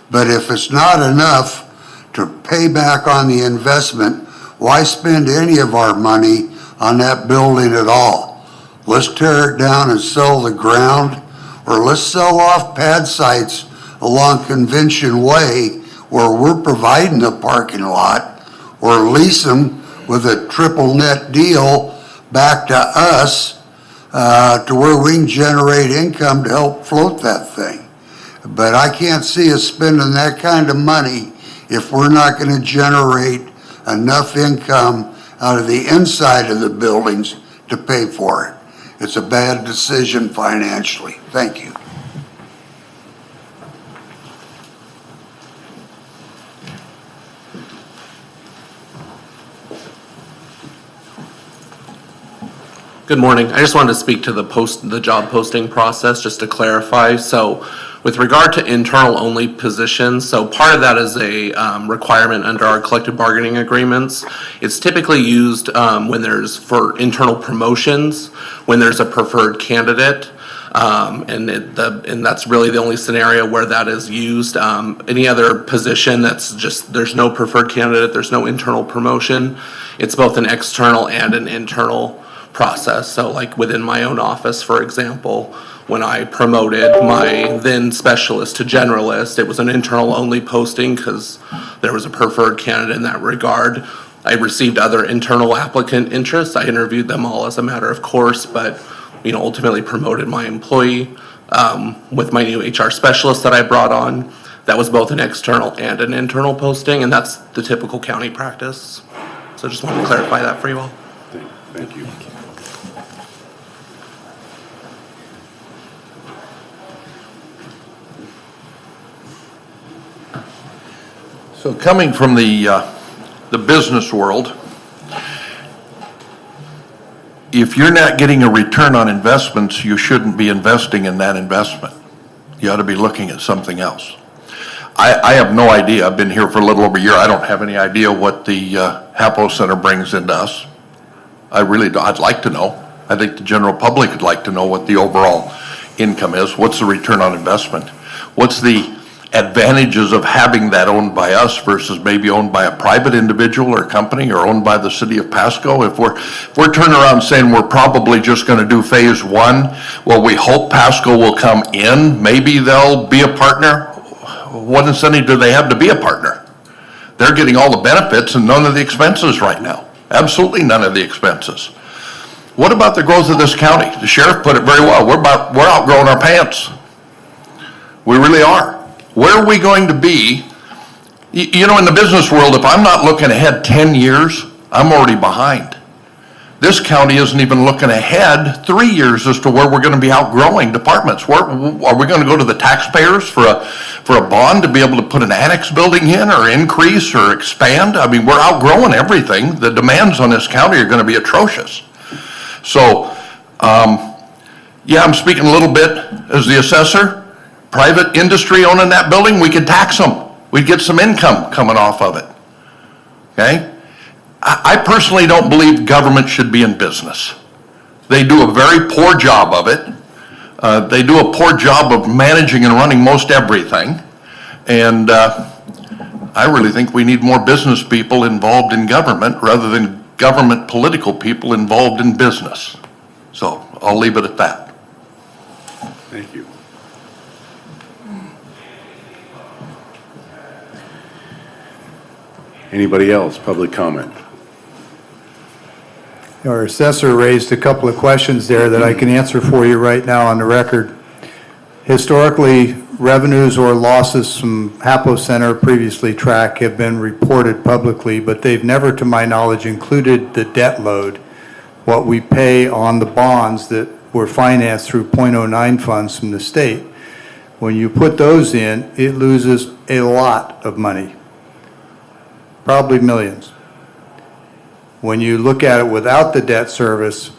But if it's not enough to pay back on the investment, why spend any of our money on that building at all? Let's tear it down and sell the ground, or let's sell off pad sites along Convention Way where we're providing the parking lot, or lease them with a triple net deal back to us to where we can generate income to help float that thing. But I can't see us spending that kind of money if we're not going to generate enough income out of the inside of the buildings to pay for it. It's a bad decision financially. Thank you. Good morning. I just wanted to speak to the job posting process, just to clarify. So with regard to internal only positions, so part of that is a requirement under our collective bargaining agreements. It's typically used when there's for internal promotions, when there's a preferred candidate, and that's really the only scenario where that is used. Any other position that's just, there's no preferred candidate, there's no internal promotion. It's both an external and an internal process. So like within my own office, for example, when I promoted my then specialist to generalist, it was an internal only posting because there was a preferred candidate in that regard. I received other internal applicant interests. I interviewed them all as a matter of course, but ultimately promoted my employee with my new HR specialist that I brought on. That was both an external and an internal posting, and that's the typical county practice. So I just wanted to clarify that for you all. Thank you. So coming from the business world, if you're not getting a return on investments, you shouldn't be investing in that investment. You ought to be looking at something else. I have no idea. I've been here for a little over a year. I don't have any idea what the Hapless Center brings into us. I really don't. I'd like to know. I think the general public would like to know what the overall income is. What's the return on investment? What's the advantages of having that owned by us versus maybe owned by a private individual or company or owned by the city of Pasco? If we're turning around saying we're probably just going to do phase one, well, we hope Pasco will come in. Maybe they'll be a partner. What incentive do they have to be a partner? They're getting all the benefits and none of the expenses right now. Absolutely none of the expenses. What about the growth of this county? The sheriff put it very well. We're outgrowing our pants. We really are. Where are we going to be You know, in the business world, if I'm not looking ahead 10 years, I'm already behind. This county isn't even looking ahead 3 years as to where we're going to be outgrowing departments. Are we going to go to the taxpayers for a bond to be able to put an annex building in or increase or expand? I mean, we're outgrowing everything. The demands on this county are going to be atrocious. So, yeah, I'm speaking a little bit as the assessor. Private industry owning that building, we could tax them. We'd get some income coming off of it. Okay? I personally don't believe government should be in business. They do a very poor job of it. They do a poor job of managing and running most everything. And I really think we need more business people involved in government rather than government political people involved in business. So I'll leave it at that. Thank you. Anybody else? Public comment? Our assessor raised a couple of questions there that I can answer for you right now on the record. Historically, revenues or losses from Hapless Center, previously TRAC, have been reported publicly, but they've never, to my knowledge, included the debt load, what we pay on the bonds that were financed through .09 funds from the state. When you put those in, it loses a lot of money, probably millions. When you look at it without the debt service,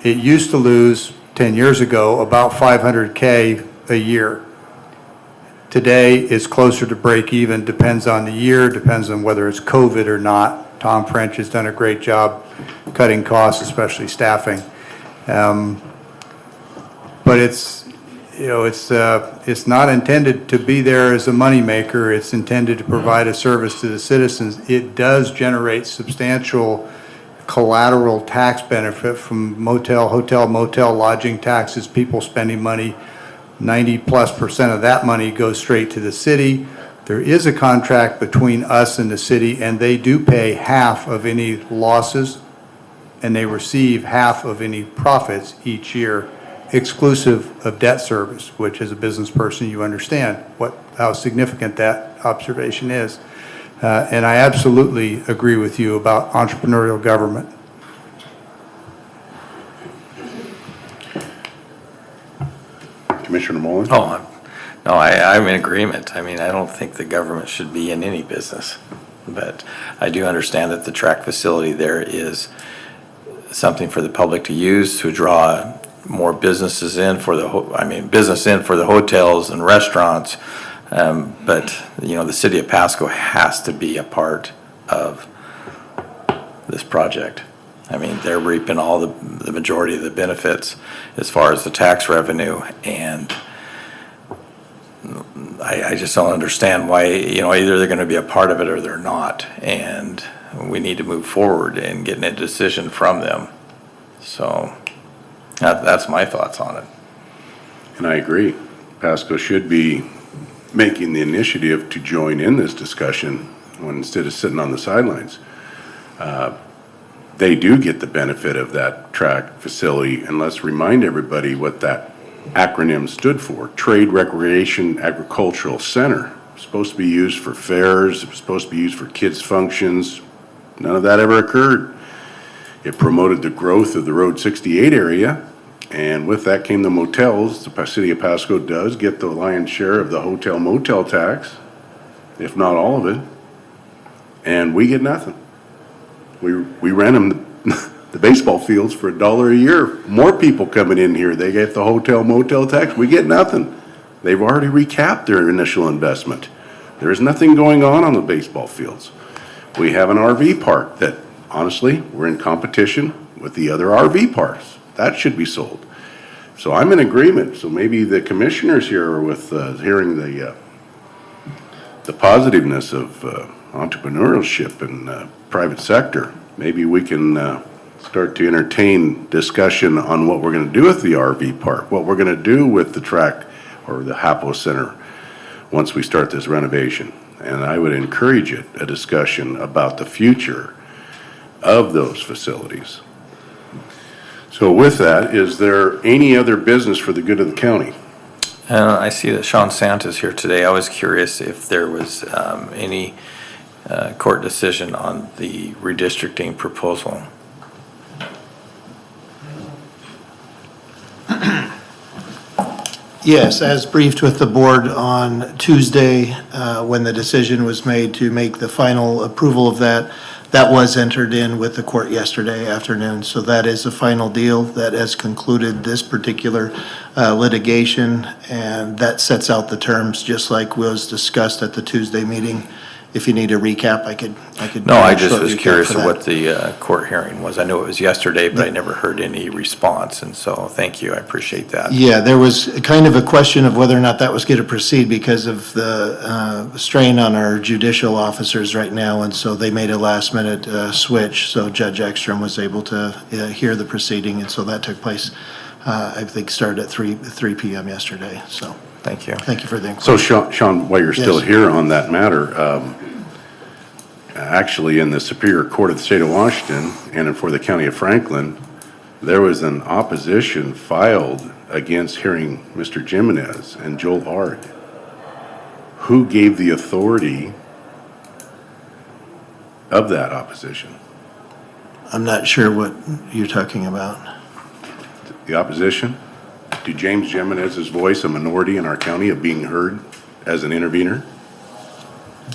it used to lose 10 years ago about $500K a year. Today it's closer to break even, depends on the year, depends on whether it's COVID or not. Tom French has done a great job cutting costs, especially staffing. But it's, you know, it's not intended to be there as a moneymaker. It's intended to provide a service to the citizens. It does generate substantial collateral tax benefit from hotel, motel, lodging taxes, people spending money. 90+% of that money goes straight to the city. There is a contract between us and the city, and they do pay half of any losses, and they receive half of any profits each year, exclusive of debt service, which as a business person you understand how significant that observation is. And I absolutely agree with you about entrepreneurial government. Commissioner Mullen? Oh, no, I'm in agreement. I mean, I don't think the government should be in any business. But I do understand that the track facility there is something for the public to use to draw more businesses in for business in for the hotels and restaurants. But, you know, the city of Pasco has to be a part of this project. I mean, they're reaping all the majority of the benefits as far as the tax revenue, and I just don't understand why, you know, either they're going to be a part of it or they're not, and we need to move forward in getting a decision from them. So that's my thoughts on it. And I agree. Pasco should be making the initiative to join in this discussion instead of sitting on the sidelines. They do get the benefit of that track facility, and let's remind everybody what that acronym stood for. Trade, Recreation, Agricultural Center. It was supposed to be used for fairs, it was supposed to be used for kids' functions. None of that ever occurred. It promoted the growth of the Road 68 area, and with that came the motels. The city of Pasco does get the lion's share of the hotel motel tax, if not all of it, and we get nothing. We rent them the baseball fields for $1 a year. More people coming in here, they get the hotel motel tax, we get nothing. They've already recapped their initial investment. There is nothing going on the baseball fields. We have an RV park that, honestly, we're in competition with the other RV parks. That should be sold. So I'm in agreement. So maybe the commissioners here are with hearing the positiveness of entrepreneurship in private sector. Maybe we can start to entertain discussion on what we're going to do with the RV park, what we're going to do with the track or the Hapless Center once we start this renovation. And I would encourage a discussion about the future of those facilities. So with that, is there any other business for the good of the county? I see that Sean Santa's here today. I was curious if there was any court decision on the redistricting proposal. Yes, as briefed with the board on Tuesday, when the decision was made to make the final approval of that, that was entered in with the court yesterday afternoon. So that is a final deal that has concluded this particular litigation, and that sets out the terms, just like was discussed at the Tuesday meeting. If you need a recap, I could. No, I just was recap curious for of that. what the court hearing was. I know it was yesterday, but I never heard any response, and so thank you, I appreciate that. Yeah, there was kind of a question of whether or not that was going to proceed because of the strain on our judicial officers right now, and so they made a last-minute switch, so Judge Ekstrom was able to hear the proceeding, and so that took place, I think, started at 3 p.m. yesterday, so. Thank you. Thank you for the So Sean, while you're still Yes. here on that matter, actually in the Superior Court of the State of Washington and for the County of Franklin, there was an opposition filed against hearing Mr. Jimenez and Joel Ard. Who gave the authority of that opposition? I'm not sure what you're talking about. The opposition to James Jimenez's voice, a minority in our county, of being heard as an intervener?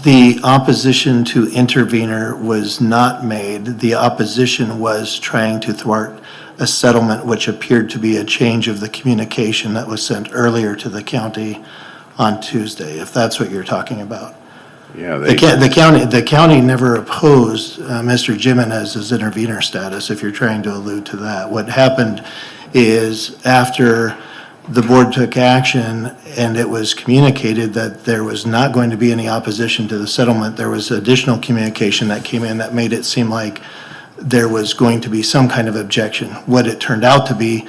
The opposition to intervener was not made. The opposition was trying to thwart a settlement which appeared to be a change of the communication that was sent earlier to the county on Tuesday, if that's what you're talking about. Yeah, The county never opposed Mr. Jimenez's intervener status, if you're trying to allude to that. What happened is after the board took action and it was communicated that there was not going to be any opposition to the settlement, there was additional communication that came in that made it seem like there was going to be some kind of objection. What it turned out to be,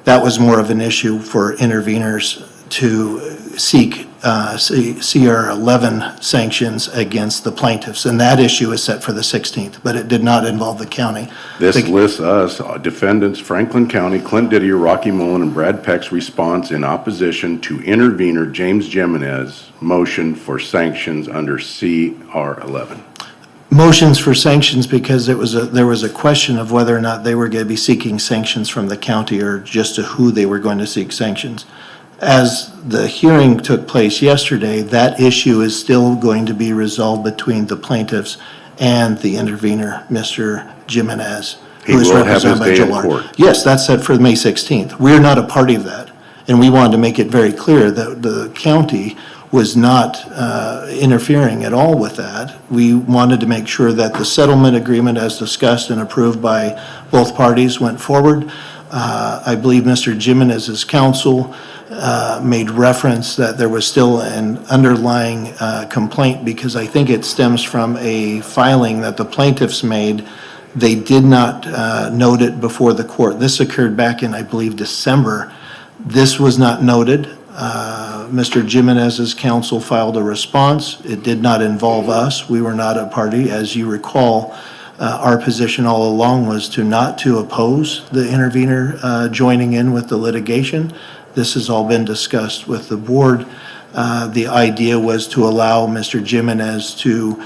that was more of an issue for interveners to seek CR 11 sanctions against the plaintiffs, and that issue is set for the 16th, but it did not involve the county. This lists us, defendants, Franklin County, Clint Didier, Rocky Mullen, and Brad Peck's response in opposition to intervener James Jimenez motion for sanctions under CR 11. Motions for sanctions because there was a question of whether or not they were going to be seeking sanctions from the county or just to who they were going to seek sanctions. As the hearing took place yesterday, that issue is still going to be resolved between the plaintiffs and the intervener, Mr. Jimenez, who is represented by Joel Ard. Yes, that's set for May 16th. We're not a party of that, and we wanted to make it very clear that the county was not interfering at all with that. We wanted to make sure that the settlement agreement, as discussed and approved by both parties, went forward. I believe Mr. Jimenez's counsel made reference that there was still an underlying complaint because I think it stems from a filing that the plaintiffs made. They did not note it before the court. This occurred back in, I believe, December. This was not noted. Mr. Jimenez's counsel filed a response. It did not involve us. We were not a party. As you recall, our position all along was to not to oppose the intervener joining in with the litigation. This has all been discussed with the board. The idea was to allow Mr. Jimenez to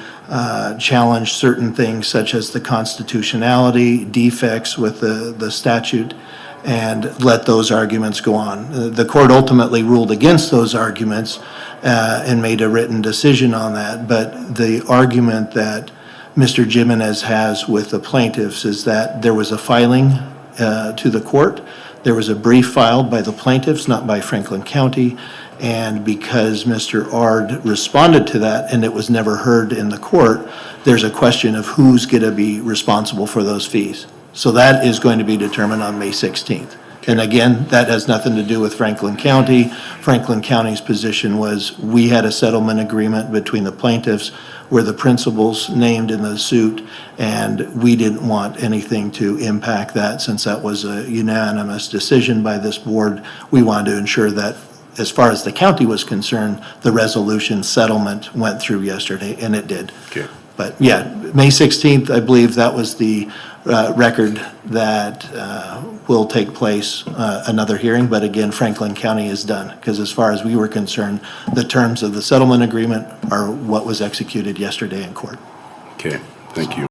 challenge certain things such as the constitutionality, defects with the statute, and let those arguments go on. The court ultimately ruled against those arguments and made a written decision on that, but the argument that Mr. Jimenez has with the plaintiffs is that there was a filing to the court. There was a brief filed by the plaintiffs, not by Franklin County, and because Mr. Ard responded to that and it was never heard in the court, there's a question of who's going to be responsible for those fees. So that is going to be determined on May 16th. And again, that has nothing to do with Franklin County. Franklin County's position was we had a settlement agreement between the plaintiffs. We're the principals named in the suit, and we didn't want anything to impact that since that was a unanimous decision by this board. We wanted to ensure that as far as the county was concerned, the resolution settlement went through yesterday, and it did. Okay. But yeah, May 16th, I believe that was the record that will take place, another hearing, but again, Franklin County is done, because as far as we were concerned, the terms of the settlement agreement are what was executed yesterday in court. Okay, thank you.